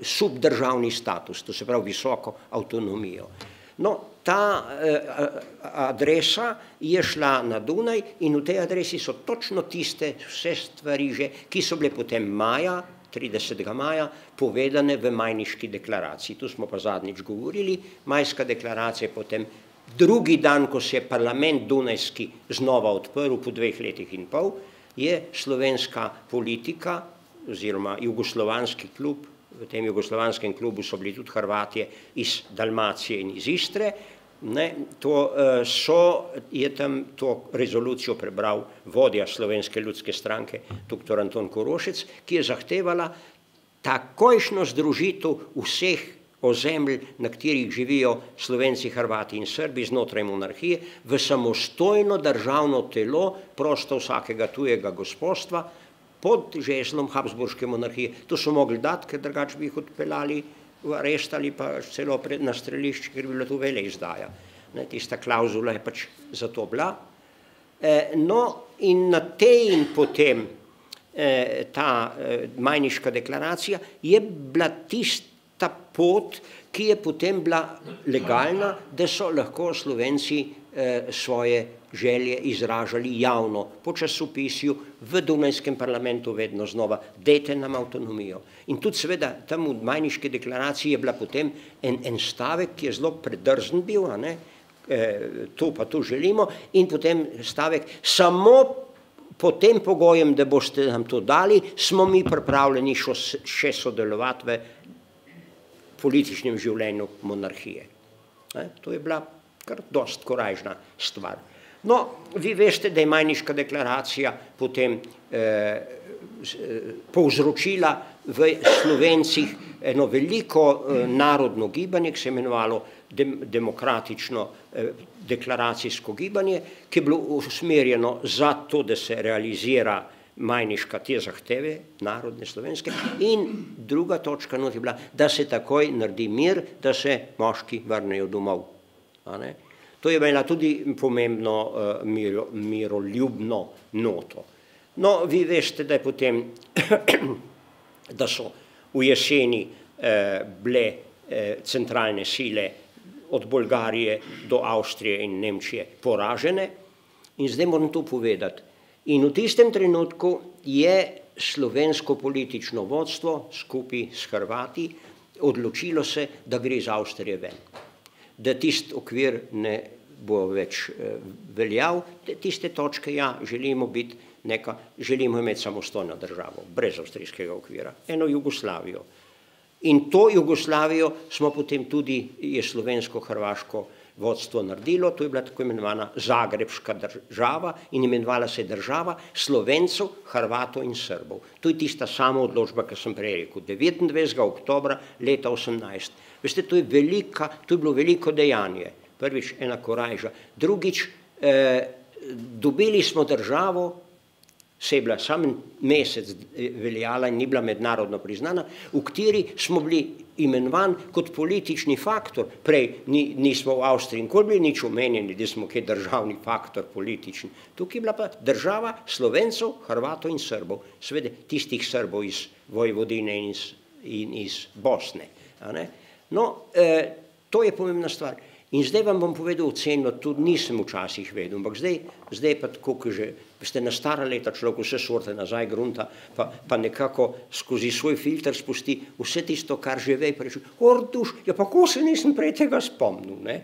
subdržavni status, to se pravi visoko avtonomijo. No, ta adresa je šla na Dunaj in v tej adresi so točno tiste vse stvari že, ki so bile potem 30. maja povedane v Majniški deklaraciji. Tu smo pa zadnjič govorili, Majska deklaracija je potem drugi dan, ko se je parlament Dunajski znova odprl po 2 letih in pol, je slovenska politika oziroma jugoslovanski klub, v tem jugoslovanskem klubu so bili tudi Hrvatje iz Dalmacije in iz Istre, je tam to rezolucijo prebral vodja Slovenske ljudske stranke, dr. Anton Korošec, ki je zahtevala takojšnjo združitev vseh ozemelj, na katerih živijo Slovenci, Hrvati in Srbi znotraj monarhije, v samostojno državno telo, prosto vsakega tujega gospodstva, pod žeslom Habsburške monarhije. To so mogli dati, ker drugače bi jih odpeljali v arest ali pa celo na strelišče, ker bi bila tu veleizdaja. Tista klauzula je pač za to bila. No, in na tej in potem ta Majniška deklaracija je bila tista pot, ki je potem bila legalna, da so lahko Slovenci svoje želje izražali javno, po časopisju, v Dunajskem parlamentu vedno znova, dajte nam avtonomijo. In tudi seveda tam v Majniški deklaraciji je bila potem en stavek, ki je zelo predrzen bil, to pa to želimo, in potem stavek, samo pod tem pogojem, da boste nam to dali, smo mi pripravljeni še sodelovati v političnem življenju monarhije. To je bila kar dost korajžna stvar. No, vi veste, da je Majniška deklaracija potem povzročila v Slovencih eno veliko narodno gibanje, ki se je imenovalo demokratično deklaracijsko gibanje, ki je bilo usmerjeno za to, da se realizira Majniška te zahteve, narodne slovenske, in druga točka not je bila, da se takoj naredi mir, da se moški vrnejo domov. To je bila tudi pomembno miroljubno noto. No, vi veste, da je potem, da so v jeseni bile centralne sile od Bolgarije do Avstrije in Nemčije poražene, in zdaj moram to povedati. In v tistem trenutku je slovensko politično vodstvo skupaj s Hrvati odločilo se, da gre iz Avstrije ven. Da tisti okvir ne bo več veljal, tiste točke, ja, želimo imeti samostojno državo, brez avstrijskega okvira, eno Jugoslavijo. In to Jugoslavijo smo potem tudi, je slovensko-hrvaško vodstvo naredilo, to je bila tako imenovana Zagrebška država in imenovala se država Slovencev, Hrvatov in Srbov. To je tista sama odločba, ki sem prej rekel, 29. oktobra leta 18. Veste, to je bilo veliko dejanje. Prvič ena korajža. Drugič, dobili smo državo, se je bila sam mesec veljala in ni bila mednarodno priznana, v kateri smo bili imenovan kot politični faktor. Prej nismo v Avstriji nikoli bili nič omenjeni, da smo kaj državni faktor politični. Tukaj je bila pa država Slovencev, Hrvatov in Srbov. Seveda tistih Srbov iz Vojvodine in iz Bosne. No, to je pomembna stvar. In zdaj vam bom povedal oceno, tudi nisem včasih vedel, ampak zdaj pa tako, ko že ste na stara leta človek vse sorte nazaj grunta, pa nekako skozi svoj filter spusti vse tisto, kar že ve, pa reče, orduš, ja pa ko se nisem prej tega spomnil, ne?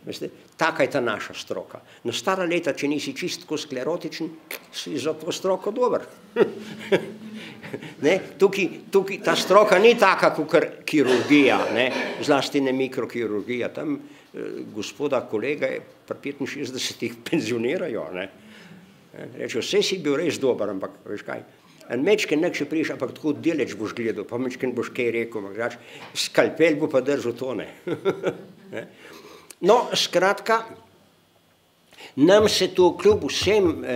Veste, taka je ta naša stroka. Na stara leta, če nisi čistko sklerotičen, si za to stroko dober. Tukaj ta stroka ni taka, kot kirurgija, zlasti ne mikrokirurgija. Tam gospoda kolega je pri 65 penzionirajo. Reče, vse si bil res dober, ampak veš kaj, en mečken nek še priš, ampak tako deleč boš gledal, pa mečken boš kaj rekel, skalpel bo pa držal tone. No, skratka, nam se to kljub vsem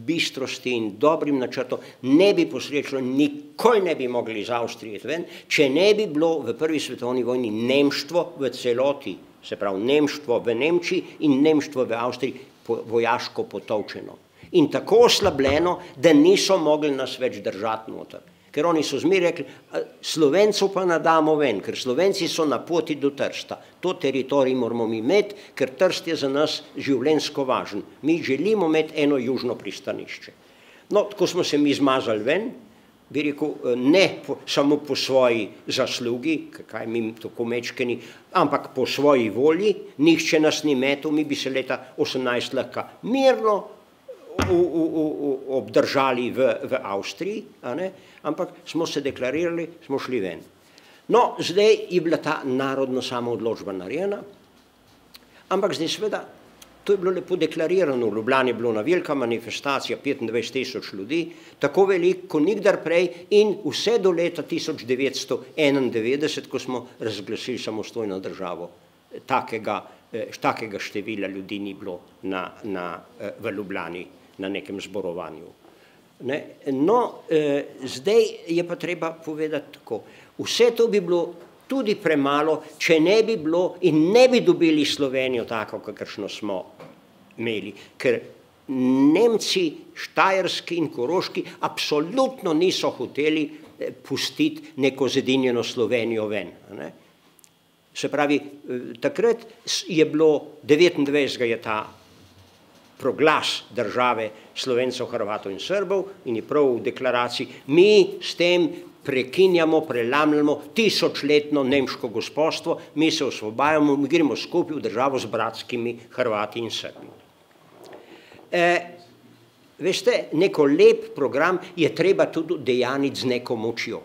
bistrosti in dobrim načrtom ne bi posrečilo, nikoli ne bi mogli iz Avstrije ven, če ne bi bilo v prvi svetovni vojni nemštvo v celoti, se pravi nemštvo v Nemčiji in nemštvo v Avstriji vojaško potolčeno. In tako oslabljeno, da niso mogli nas več držati noter. Ker oni so zmeraj rekli, Slovencev pa nadamo ven, ker Slovenci so na poti do Trsta. To teritorij moramo mi imeti, ker Trst je za nas življenjsko važen. Mi želimo imeti eno južno pristanišče. No, tako smo se mi zmazali ven, bi rekel, ne samo po svoji zaslugi, kaj mi tako mečkeni, ampak po svoji volji, nihče nas ni metel, mi bi se leta 18 lahko mirno obdržali v Avstriji, ampak smo se deklarirali, smo šli ven. No, zdaj je bila ta narodno samoodločba narejena, ampak zdaj seveda, to je bilo lepo deklarirano, v Ljubljani je bila velika manifestacija, 25.000 ljudi, tako veliko, kot nikdar prej in vse do leta 1991, ko smo razglasili samostojno državo. Takega števila ljudi ni bilo v Ljubljani na nekem zborovanju. No, zdaj je pa treba povedati tako. Vse to bi bilo tudi premalo, če ne bi bilo in ne bi dobili Slovenijo tako, kakršno smo imeli. Ker Nemci, Štajerski in Koroški absolutno niso hoteli pustiti neko zedinjeno Slovenijo ven. Se pravi, takrat je bilo 29. je ta proglas države Slovencev, Hrvatov in Srbov in je prav v deklaraciji, mi s tem prekinjamo, prelamljamo tisočletno nemško gospodstvo, mi se osvobajamo, mi gremo skupaj v državo z bratskimi Hrvati in Srbi. Veste, neko lep program je treba tudi dejaniti z neko močjo.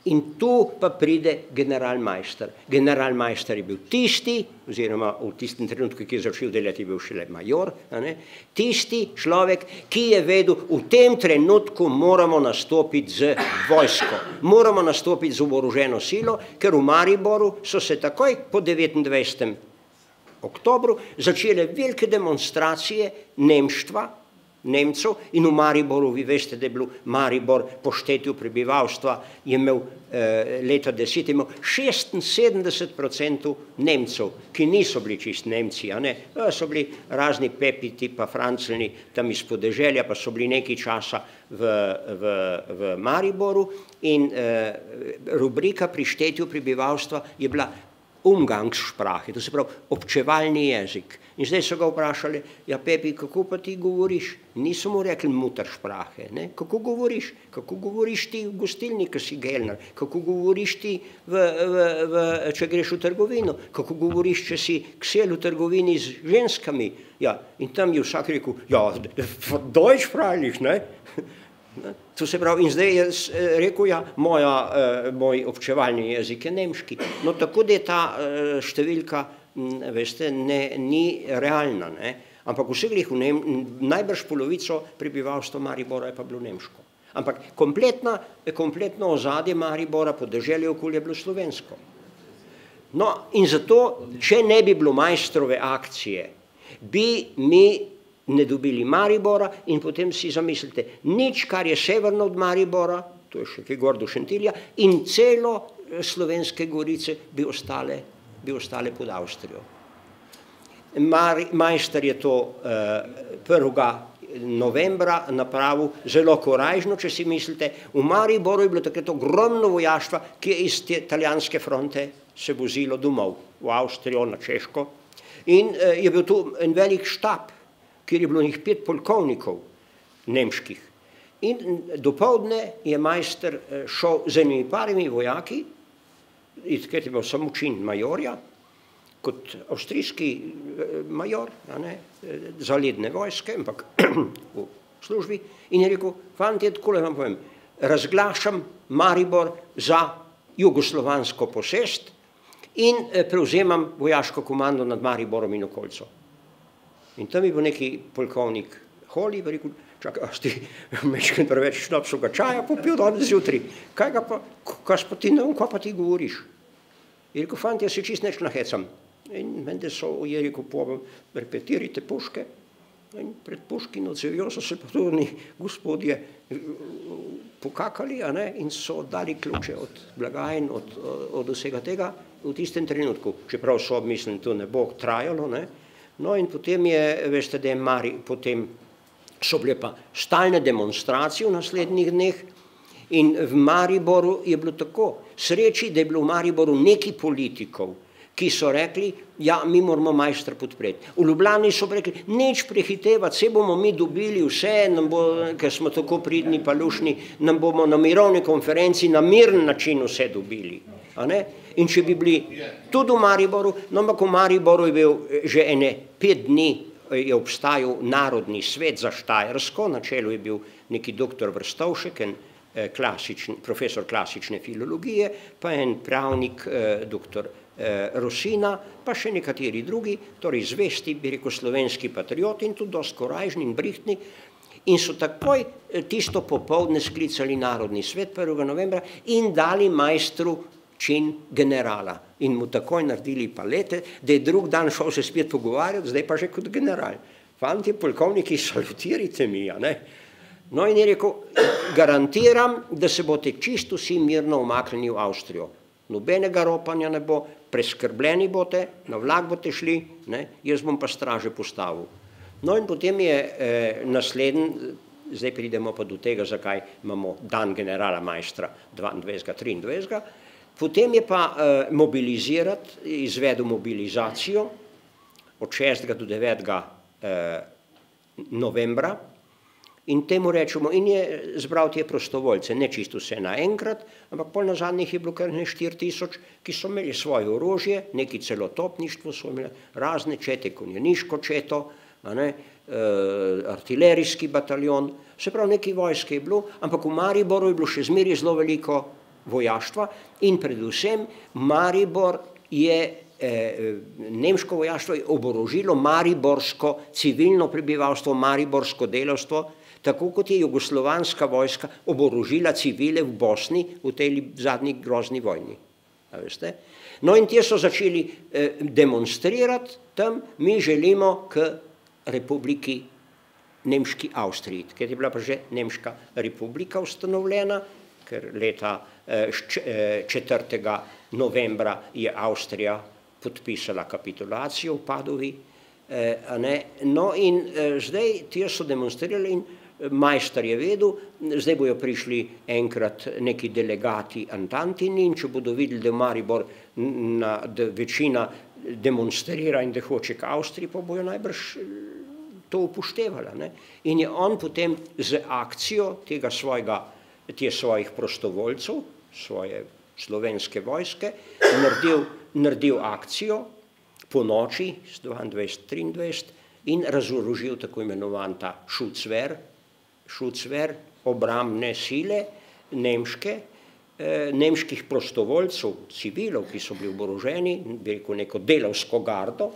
In tu pa pride generalmajster. Generalmajster je bil tisti, oziroma v tistem trenutku, ki je začel delati, je bil šele major, tisti človek, ki je vedel, v tem trenutku moramo nastopiti z vojsko, moramo nastopiti z oboroženo silo, ker v Mariboru so se takoj po 29. oktobru začele velike demonstracije nemštva, Nemcev in v Mariboru, vi veste, da je bil Maribor po štetju prebivalstva, je imel leta 10 imel 76% Nemcev, ki niso bili čist Nemci, so bili razni Pepiti pa Francelni tam iz podeželja, pa so bili nekaj časa v Mariboru in rubrika pri štetju prebivalstva je bila Umgangssprache, to se pravi občevalni jezik. In zdaj so ga vprašali, ja Pepi, kako pa ti govoriš? Niso mu rekli Muttersprache, ne? Kako govoriš ti v gostilni, ki si gelnar? Kako govoriš ti, če greš v trgovino? Kako govoriš, če si ksel v trgovini z ženskami? Ja, in tam je vsak rekel, ja, Deutsch freilich, ne? To se pravi, in zdaj je rekel, ja, moj občevalni jezik je nemški. No, tako da je ta številka, veste, ni realna, ne? Ampak vseh najbrž polovico prebivalstva Maribora je pa bilo nemško. Ampak kompletno ozadje Maribora, podeželje okolje je bilo slovensko. No, in zato, če ne bi bilo Maistrove akcije, bi mi ne dobili Maribora in potem si zamislite, nič, kar je severno od Maribora, to je še kaj gor do Šentilja, in celo Slovenske Gorice bi ostale pod Avstrijo. Maister je to 1. novembra napravil zelo korajžno, če si mislite, v Mariboru je bilo takrat ogromno vojaštva, ki je iz italijanske fronte se vozilo domov, v Avstrijo, na Češko, in je bil tu en velik štab, kjer je bilo njih 5 polkovnikov nemških. In dopoldne je Maister šel z enimi parimi vojaki, ker je imel samo čin majorja, kot avstrijski major, zaledne vojske, ampak v službi, in je rekel, fantje, takole vam povem, razglašam Maribor za jugoslovansko posest in prevzemam vojaško komando nad Mariborom in okolico. In tam je bil neki polkovnik Holi, pa rekel, čakaj, ti mečkaj preveč šnopsovega čaja popil danes zjutraj, kaj pa ti govoriš? Je rekel, fant, jaz se čist neč nahecam. In mende so, je rekel, repetirajte puške, in pred Puškino cevijo so se pa tudi gospodje pokakali, in so dali ključe od blagajn, od vsega tega v tistem trenutku, čeprav so, mislim, to ne bo trajalo, No in potem je, veste, da je potem so bile pa stalne demonstracije v naslednjih dneh in v Mariboru je bilo tako, sreči, da je bilo v Mariboru nekaj politikov, ki so rekli, ja, mi moramo Maistra podpreti. V Ljubljani so rekli, nič prehitevati, se bomo mi dobili vse, ker smo tako pridni pa lušni, nam bomo na mirovni konferenci na miren način vse dobili. In če bi bili tudi v Mariboru, no, ampak v Mariboru je bil že ene 5 dni je obstajal Narodni svet za Štajersko, na čelu je bil neki doktor Vrstovšek, profesor klasične filologije, pa en pravnik doktor Rosina, pa še nekateri drugi, torej zvesti, bi rekel, slovenski patrioti in tudi dosti korajžni in brihtni, in so takoj tisto popoldne sklicali Narodni svet 1. novembra in dali Maistru čin generala. In mu takoj naredili palete, da je drug dan šel se spet pogovarjati, zdaj pa že kot general. Fantje, polkovniki, salutirajte mi, No in je rekel, garantiram, da se boste čisto vsi mirno umaknili v Avstrijo. Nobenega ropanja ne bo, preskrbljeni boste, na vlak boste šli, jaz bom pa straže postavil. No in potem je naslednji, zdaj pridemo pa do tega, zakaj imamo dan generala Maistra 22. 23. Potem je pa izvedel mobilizacijo od 6. do 9. novembra in temu rečemo, in je zbral te prostovoljce, ne čisto vse naenkrat, ampak pol na zadnjih je bilo kar 4000, ki so imeli svoje orožje, neki celo topništvo so imeli, razne čete, konjeniško četo, artilerijski bataljon, se pravi, neki vojske je bilo, ampak v Mariboru je bilo še zmeraj zelo veliko vojaštva in predvsem Maribor je, nemško vojaštvo je oborožilo mariborsko civilno prebivalstvo, mariborsko delavstvo, tako kot je jugoslovanska vojska oborožila civile v Bosni v tej zadnji grozni vojni. A veste? No in ti so začeli demonstrirati tam, mi želimo k republiki Nemški Avstriji, ker je bila pa že Nemška republika ustanovljena, ker leta 4. novembra je Avstrija podpisala kapitulacijo v Padovi. No in zdaj ti so demonstrirali in majster je vedel, zdaj bojo prišli enkrat neki delegati Antantini in če bodo videli, da Maribor, da večina demonstrira in da hoče k Avstriji, pa bojo najbrž to upoštevala. In je on potem z akcijo svojih prostovoljcev, svoje slovenske vojske, naredil akcijo po noči, 22-23, in razorožil tako imenovan ta Schutzwehr, obrambne sile nemških prostovoljcev, civilov, ki so bili oboroženi, bi rekel neko delavsko gardo,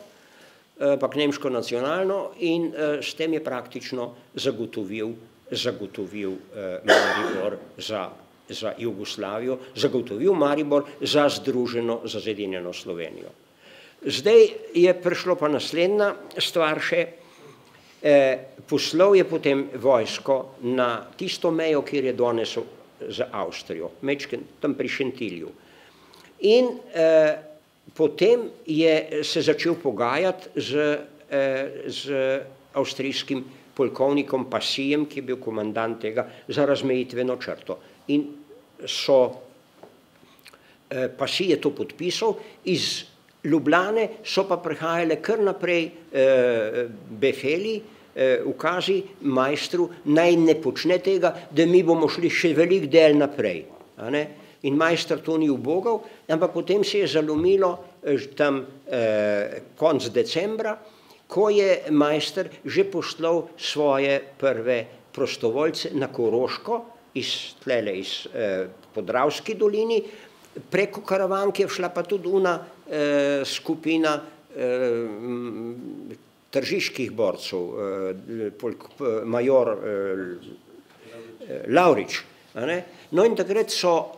ampak nemško nacionalno, in s tem je praktično zagotovil Maribor za Jugoslavijo, zagotovil Maribor za združeno, za zedinjeno Slovenijo. Zdaj je prišlo pa naslednja stvar še, poslal je potem vojsko na tisto mejo, kjer je danes za Avstrijo, tam pri Šentilju. In potem je se začel pogajati z avstrijskim polkovnikom Passijem, ki je bil komandant tega, za razmejitveno črto. In Passij je to podpisal, iz Ljubljane so pa prihajale kar naprej befeli, ukazi majstru, naj ne počne tega, da mi bomo šli še velik del naprej. In majster to ni ubogal, ampak potem se je zalomilo tam konec decembra, ko je majster že poslal svoje prve prostovoljce na Koroško, iz Podravski dolini, preko Karavanke je šla pa tudi skupina tržiških borcev, major Lavrič. No in takrat so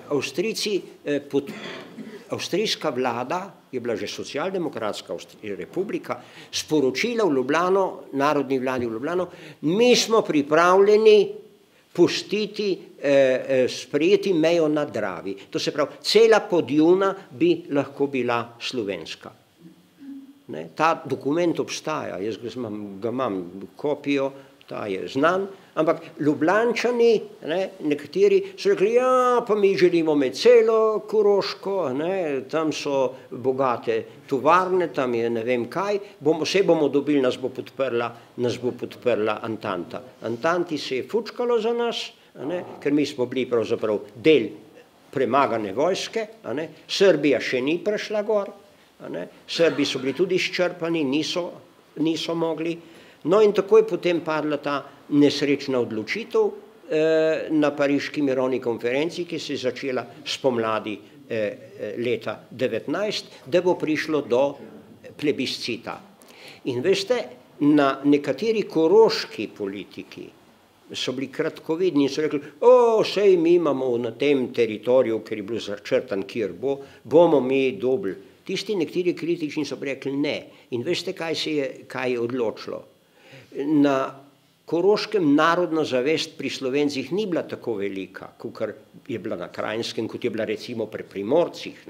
Avstrijci, avstrijska vlada, je bila že socialdemokratska republika, sporočila v Ljubljano, narodni vladi v Ljubljano, mi smo pripravljeni sprejeti mejo na Dravi. To se pravi, cela Podjuna bi lahko bila slovenska. Ta dokument obstaja, jaz ga imam kopijo, ta je znan, ampak Ljubljančani, nekateri so rekli, ja, pa mi želimo imeti celo Koroško, tam so bogate tovarne, tam je ne vem kaj, vse bomo dobili, nas bo podprla Antanta. Antanti se je fučkalo za nas, ker mi smo bili pravzaprav del premagane vojske, Srbija še ni prišla gor, Srbi so bili tudi izčrpani, niso mogli. No in tako je potem padla ta nesrečna odločitev na pariški mirovni konferenci, ki se je začela spomladi leta 19, da bo prišlo do plebiscita. In veste, na nekateri koroški politiki so bili kratkovidni in so rekli, sej mi imamo na tem teritoriju, ker je bil začrtan, kjer bomo mi dobili. Tisti nekateri kritični so rekli ne. In veste, kaj je odločilo? Na Koroškem narodna zavest pri Slovencih ni bila tako velika, kot je bila na Krajnskem, kot je bila recimo pri Primorcih.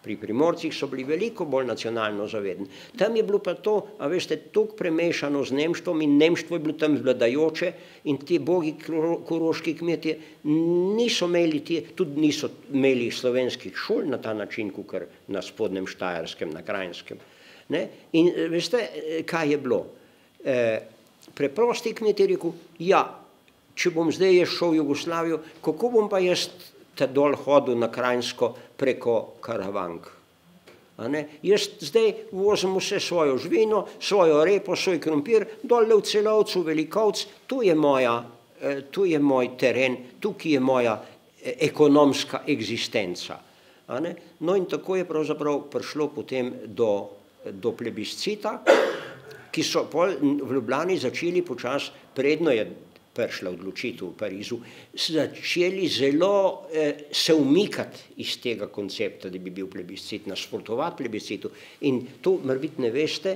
Pri Primorcih so bili veliko bolj nacionalno zavedni. Tam je bilo pa to, a veste, toliko premešano z nemštvom in nemštvo je bilo tam vladajoče in ti bogi koroški kmetje niso imeli slovenskih šol na ta način, kot na spodnjem Štajerskem, na Krajnskem. In veste, kaj je bilo? preprosti kmet je rekel, ja, če bom zdaj jaz šel v Jugoslavijo, kako bom pa jaz dol hodil na Kranjsko preko Karavank? Jaz zdaj vozim vse svojo živino, svojo repo, svoj krompir, dol v Celovcu, Velikovc, tu je moj teren, tukaj je moja ekonomska eksistenca. No in tako je pravzaprav prišlo potem do plebiscita, ki so v Ljubljani začeli počasi, predno je prišla odločitev v Parizu, začeli zelo se umikati iz tega koncepta, da bi bil plebiscit, nasprotovati plebiscitu. In to morebiti ne veste,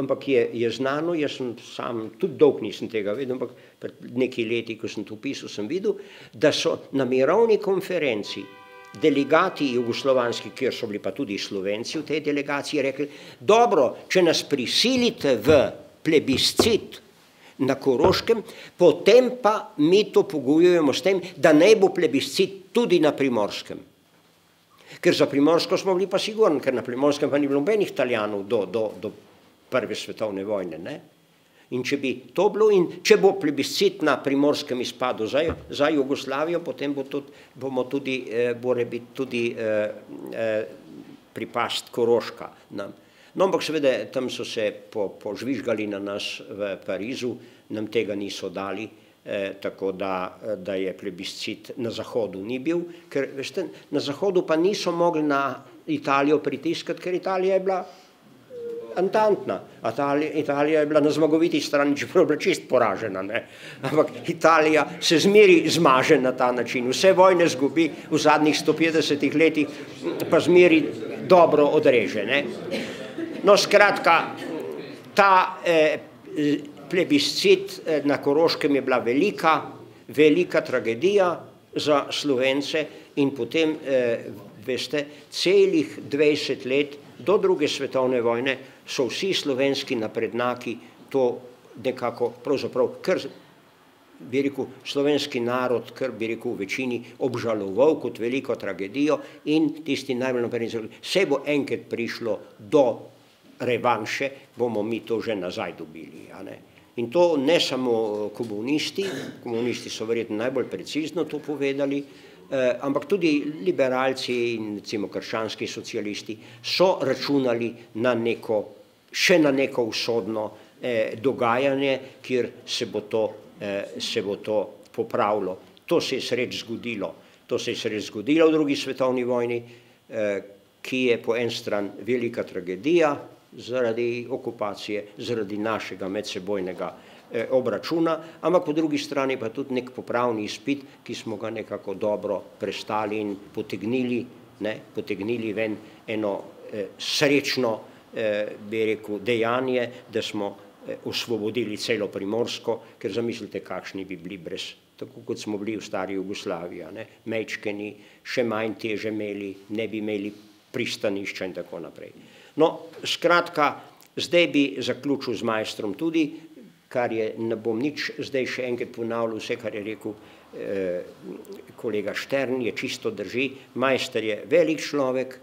ampak je znano, jaz sem sam, tudi dolg nisem tega vedel, ampak pred nekaj leti, ko sem to pisal, sem videl, da so na mirovni konferenci delegati jugoslovanski, kjer so bili pa tudi Slovenci v tej delegaciji, rekli, dobro, če nas prisilite v plebiscit na Koroškem, potem pa mi to pogojujemo s tem, da naj bo plebiscit tudi na Primorskem. Ker za Primorsko smo bili pa sigurni, ker na Primorskem pa ni bilo nobenih Italijanov do prve svetovne vojne. In če bi to bilo, in če bo plebiscit na Primorskem izpadel za Jugoslavijo, potem bomo tudi, more biti tudi pripast Koroška nam. No, ampak seveda tam so se požvižgali na nas v Parizu, nam tega niso dali, tako da je plebiscit na Zahodu ni bil, ker veste, na Zahodu pa niso mogli na Italijo pritiskati, ker Italija je bila antantna. Italija je bila na zmagoviti strani, čeprav je bila čist poražena. Ampak Italija se zmeri zmaže na ta način. Vse vojne zgubi v zadnjih 150 letih, pa zmeri dobro odreže. No, skratka, ta plebiscit na Koroškem je bila velika tragedija za Slovence in potem, veste, celih 20 let do druge svetovne vojne so vsi slovenski naprednaki to nekako pravzaprav, kar bi rekel, slovenski narod, kar bi rekel v večini, obžaloval kot veliko tragedijo in tisti najbolj napredni, se bo enkrat prišlo do revanše, bomo mi to že nazaj dobili. In to ne samo komunisti so verjetno najbolj precizno to povedali, ampak tudi liberalci in recimo krščanski socialisti so računali na še na neko usodno dogajanje, kjer se bo to popravilo. To se je sreč zgodilo. To se je sreč zgodilo v drugi svetovni vojni, ki je po en stran velika tragedija zaradi okupacije, zaradi našega medsebojnega obračuna, ampak po drugi strani pa tudi nek popravni izpit, ki smo ga nekako dobro prestali in potegnili ven eno srečno, bi rekel, dejanje, da smo osvobodili celo Primorsko, ker zamislite, kakšni bi bili brez, tako kot smo bili v stari Jugoslaviji, mečkeni, še manj teže imeli, ne bi imeli pristanišča in tako naprej. No, skratka, zdaj bi zaključil z Maestrom tudi, kar je, ne bom nič zdaj še enkrat ponavljal, vse, kar je rekel kolega Štern, je čisto drži. Maester je velik človek,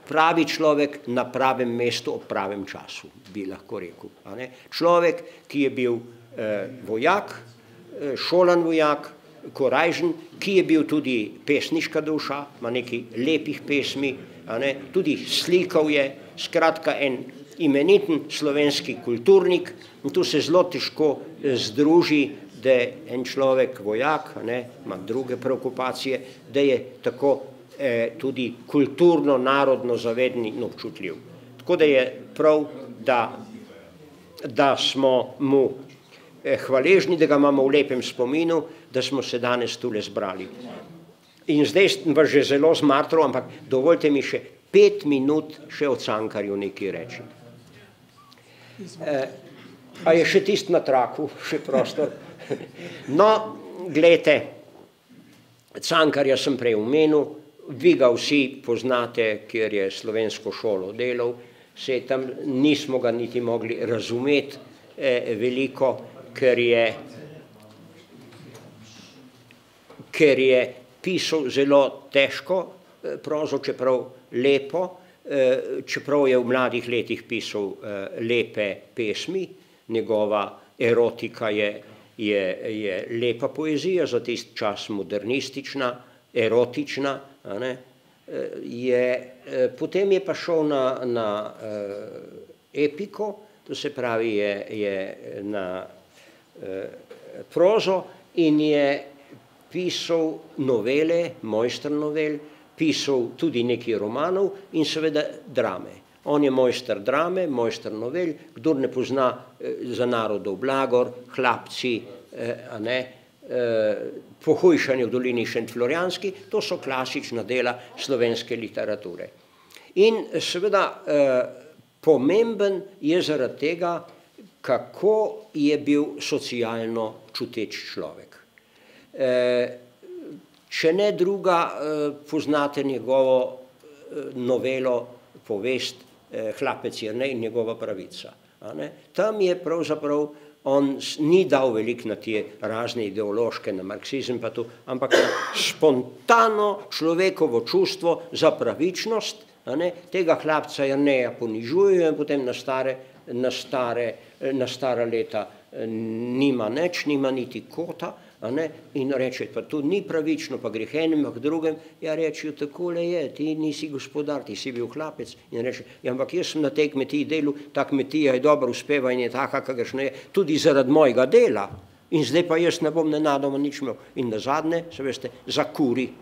pravi človek na pravem mestu ob pravem času, bi lahko rekel. Človek, ki je bil vojak, šolan vojak, korajžen, ki je bil tudi pesniška duša, ima nekaj lepih pesmi, tudi slikal je, skratka en imeniten slovenski kulturnik, in tu se zelo težko združi, da en človek vojak, ima druge preokupacije, da je tako tudi kulturno, narodno zaveden in občutljiv. Tako da je prav, da smo mu hvaležni, da ga imamo v lepem spominu, da smo se danes tule zbrali. In zdaj vas že zelo zmatral, ampak dovolite mi še 5 minut še o Cankarju nekaj reči. A je še tist na traku, še prostor? No, glejte, Cankarja sem prej omenil, vi ga vsi poznate, ker je slovensko šolo delal, se tam nismo ga niti mogli razumeti veliko, ker je pisal zelo težko prozo, čeprav lepo, čeprav je v mladih letih pisal lepe pesmi, njegova erotika je lepa poezija, za tisti čas modernistična, erotična, potem je pa šel na epiko, to se pravi je na prozo in je pisal novele, mojster novel, pisal tudi nekaj romanov in seveda drame. On je mojster drame, mojster novel, kdor ne pozna Za narodov blagor, Hlapci, Pohujšanje v dolini Šentflorjanski, to so klasična dela slovenske literature. In seveda pomemben je zaradi tega, kako je bil socialno čuteč človek. Če ne druga, poznate njegovo novelo, povest Hlapec Jernej in njegova pravica. Tam je pravzaprav, on ni dal veliko na te razne ideološke, na marksizem pa to, ampak na spontano človekovo čustvo za pravičnost, tega Hlapca Jerneja ponižujejo in potem na stara leta nima nič, nima niti kota, in reče, pa to ni pravično, pa greh enem, pa drugem, ja rečejo, takole je, ti nisi gospodar, ti si bil hlapec, in reče, ja, ampak jaz sem na tej kmetiji delal, ta kmetija je dobro uspeva in je taka, kakršna je, tudi zaradi mojega dela, in zdaj pa jaz ne bom nenadoma nič imel, in nazadnje, se veste, zakuri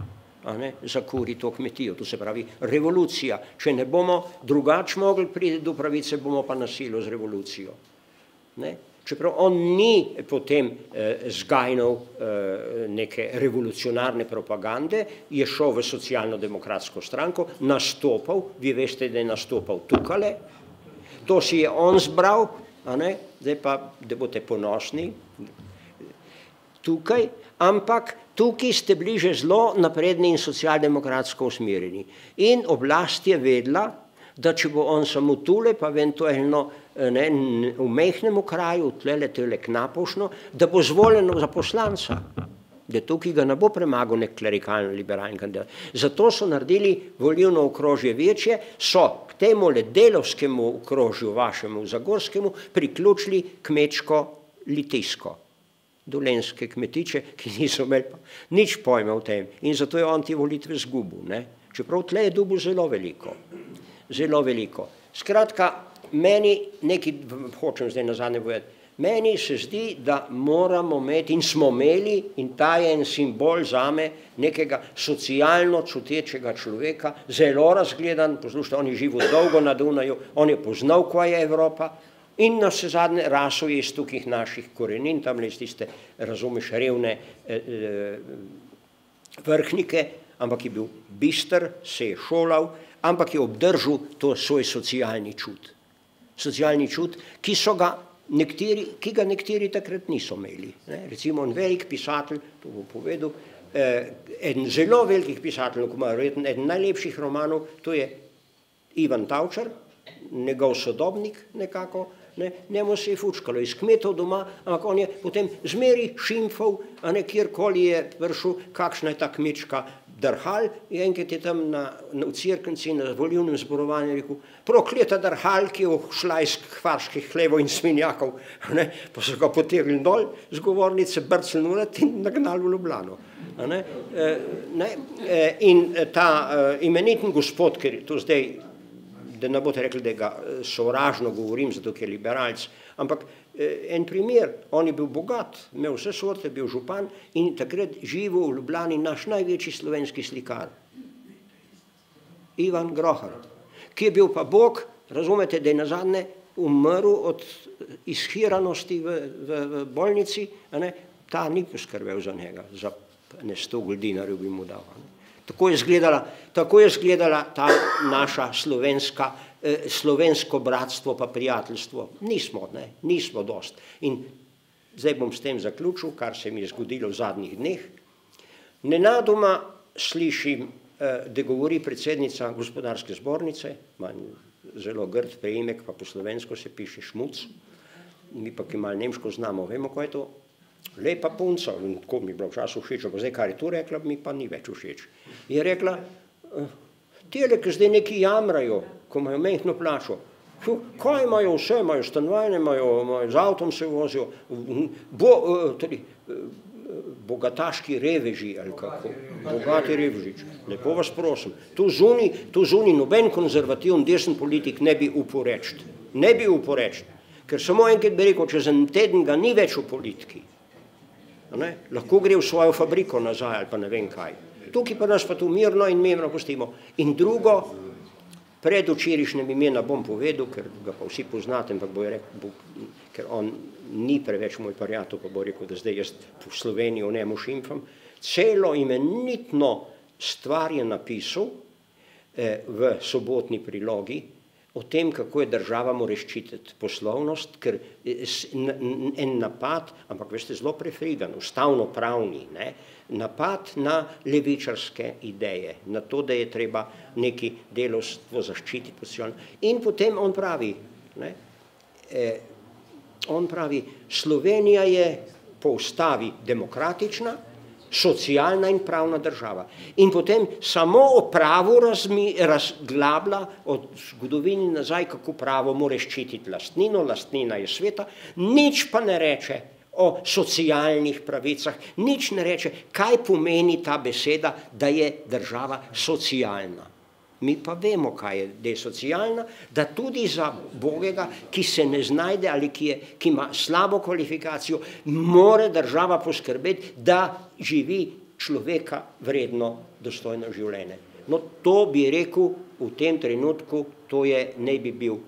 to kmetijo, to se pravi revolucija, če ne bomo drugače mogli priti do pravice, bomo pa nasilo z revolucijo. Čeprav on ni potem zgajnal neke revolucionarne propagande, je šel v socialno-demokratsko stranko, nastopal, vi veste, da je nastopal tukale, to si je on zbral, zdaj pa, da boste ponosni, tukaj, ampak tukaj ste bili že zelo napredni in socialdemokratsko usmerjeni. In oblast je vedela, da če bo on samo tule, pa eventualno v mejhnemu kraju, tele Knapovšno, da bo zvoljeno za poslanca, da tukaj ga ne bo premagal nek klerikalno-liberalni kandidat. Zato so naredili volilno okrožje večje, so k temu delovskemu okrožju, vašemu zagorskemu, priključili kmečko Litijsko, dolenjske kmetiče, ki niso imeli nič pojma o tem. In zato je on te volitve zgubil. Čeprav tle je dobil zelo veliko. Zelo veliko. Skratka, meni, nekaj hočem zdaj nazadnje povedati, meni se zdi, da moramo imeti in smo imeli, in ta je en simbol zame nekega socialno čutečega človeka, zelo razgledan, poslušajte, on je živel dolgo na Dunaju, on je poznal, kaj je Evropa, in na vse zadnje rasel je iz tukih naših korenin, tam iz tiste, razumeš, revne vrhnike, ampak je bil bister, se je šolal, ampak je obdržal to svoj socialni čut. Socialni čut, ki ga nekateri takrat niso imeli. Recimo en velik pisatelj, to bom povedal, en zelo velikih pisatelj, eden najlepših romanov, to je Ivan Tavčar, njegov sodobnik nekako, njemu se je fučkalo iz kmetov doma, ampak on je potem zmeri šimfal, kjerkoli je prišel, kakšna je ta kmečka drhal, in enkrat je tam v Cerknici na volilnem zborovanju rekel, prokleta drhal, ki je šla iz hvarških hlevov in svinjakov, pa so ga potegnili dol z govornice, brcnili norat in nagnali v Ljubljano. In ta imeniten gospod, ker to zdaj, da ne boste rekli, da ga sovražno govorim, zato ker je liberalc, ampak en primer, on je bil bogat, imel vse sorte, bil župan in takrat živel v Ljubljani naš največji slovenski slikar, Ivan Grohar, ki je bil pa bog, razumete, da je nazadnje umrl od izhiranosti v bolnici, ta ni poskrbel za njega, za 100 goldinarjev bi mu dal. Tako je izgledala ta naša slovensko bratstvo pa prijateljstvo. Nismo dost. In zdaj bom s tem zaključil, kar se mi je zgodilo v zadnjih dneh. Nenadoma slišim, da govori predsednica gospodarske zbornice, ima zelo grd priimek, pa po slovensko se piše Šmuc, mi pa ki malo nemško znamo, vemo, kaj je to. Lepa punca, tako mi je bilo včasih všeč, pa zdaj, kar je tu rekla, mi pa ni več všeč. Je rekla, Tele, ki zdaj neki jamrajo, ko imajo mehno plačo, kaj imajo vse, imajo stanovanje, imajo z avtom se vozijo, bogataški reveži, ali kako, bogati revežič, lepo vas prosim. Tu zunaj noben konzervativen desen politik ne bi uporeč, ker samo enkrat bi rekel, čez en teden ga ni več v politiki. Lahko gre v svojo fabriko nazaj ali pa ne vem kaj. Tukaj pa nas pa tu mirno in mirno pustimo. In drugo, predvčerajšnjem imena bom povedal, ker ga pa vsi poznate, ampak bo rekel, ker on ni preveč moj prijatelj, pa bo rekel, da zdaj jaz v Slovenijo njemu šimfam, celo imenitno stvar je napisal v sobotni prilogi o tem, kako je država mora ščititi poslovnost, ker en napad, ampak veste, zelo prefrigan, ustavno-pravni, napad na levičarske ideje, na to, da je treba neki delovstvo zaščititi. In potem on pravi, Slovenija je po ustavi demokratična, socialna in pravna država. In potem samo o pravu razglablja od zgodovini nazaj, kako pravo mora ščititi lastnino, lastnina je sveta, nič pa ne reče o socialnih pravicah, nič ne reče, kaj pomeni ta beseda, da je država socialna. Mi pa vemo, kaj je, da je socialna, da tudi za bogega, ki se ne znajde ali ki ima slabo kvalifikacijo, mora država poskrbeti, da živi človeka vredno, dostojno življenje. No, to bi rekel v tem trenutku, to je, ne bi bil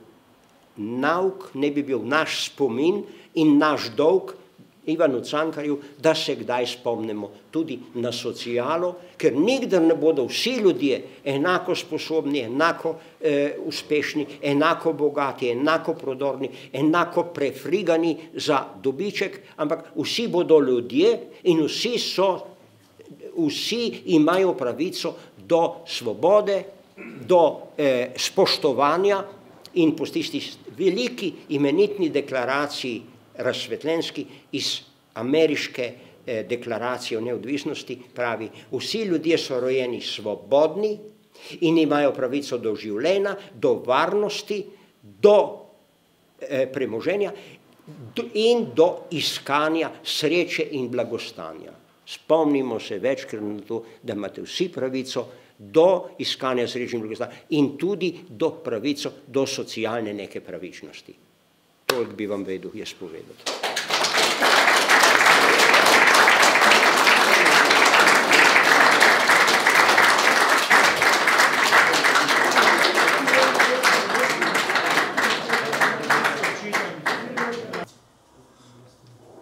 nauk, ne bi bil naš spomin in naš dolg Ivanu Cankarju, da se kdaj spomnimo tudi na socialo, ker nikdar ne bodo vsi ljudje enako sposobni, enako uspešni, enako bogati, enako prodorni, enako prefrigani za dobiček, ampak vsi bodo ljudje in vsi imajo pravico do svobode, do spoštovanja in po tisti veliki imenitni deklaraciji razsvetljenski iz ameriške deklaracije o neodvisnosti pravi, vsi ljudje so rojeni svobodni in imajo pravico do življenja, do varnosti, do premoženja in do iskanja sreče in blagostanja. Spomnimo se večkrat na to, da imate vsi pravico do iskanja sreče in blagostanja in tudi do pravico do socialne neke pravičnosti. Toliko bi vam vedel jaz povedati.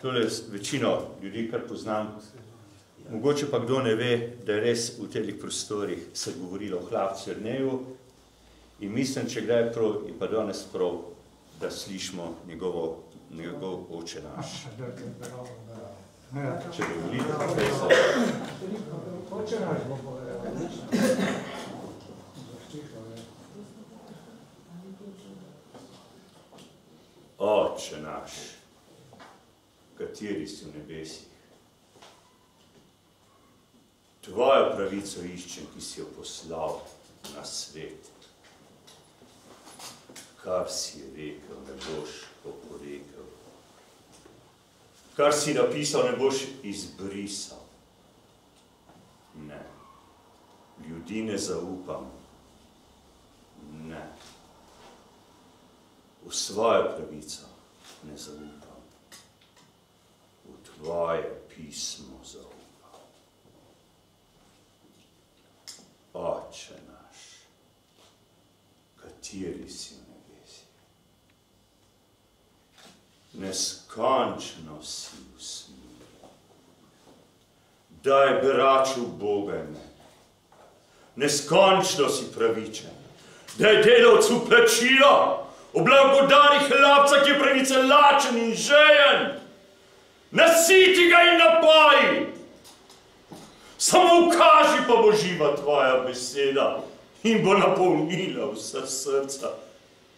Tole večino ljudi, kar poznam, mogoče pa kdo ne ve, da je res v teh prostorih se govorilo o Hlapcu Jerneju in mislim, če gre prav, je pa danes prav, da slišimo njegov Oče naš. Če dovolite, profesor. Oče naš bo povedal. Oče naš, kateri si v nebesih, tvojo pravico iščem, ki si jo poslal na svet. Kar si rekel, ne boš oporekel. Kar si napisal, ne boš izbrisal. Ne. Ljudi ne zaupam. Ne. V svojo pravico ne zaupam. V tvoje pismo zaupam. Oče naš, kateri si v nebesi? Neskončno si v smeri. Daj beraču Boga in mene. Neskončno si pravičen. Daj delavcu plačilo. Oblagodari hlapca, ki je pravice lačen in žejen. Nasiti ga in napoji. Samo ukaži pa bo živa tvoja beseda in bo napolnila vsa srca,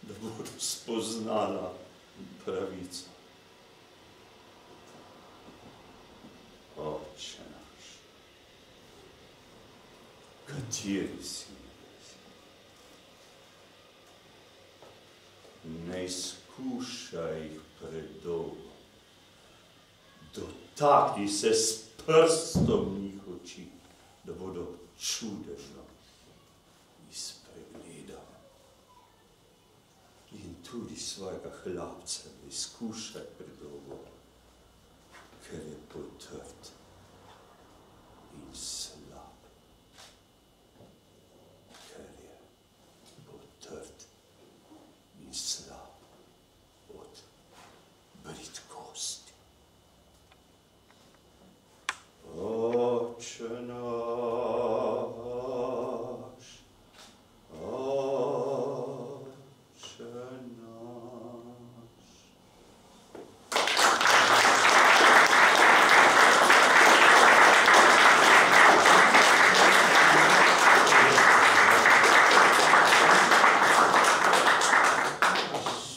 da bodo spoznala pravico. Oče naš, kateri si v nebesi? skušaj jih predolgo. Dotakni se s prstom njih oči, da bodo čudežno izpregledali. In tudi svojega hlapca ne skušaj predolgo, ker je potrd in slab. Ker je potrd in slab od bridkosti. Oče naš, Oče naš.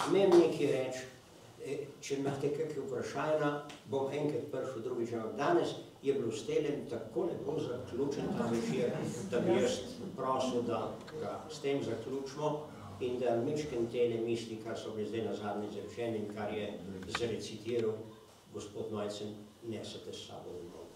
Smem nekaj reči, če imate kakšne vprašanja, bom enkrat prišel drugič, ampak danes je bilo s telem tako lepo zaključen ta večer, da bi jaz prosil, da ga s tem zaključimo in da mičken tele misli, kar so bili zdaj na zadnje izrečeni in kar je zrecitiral gospod Majcen, nesete s sabo domov.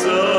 So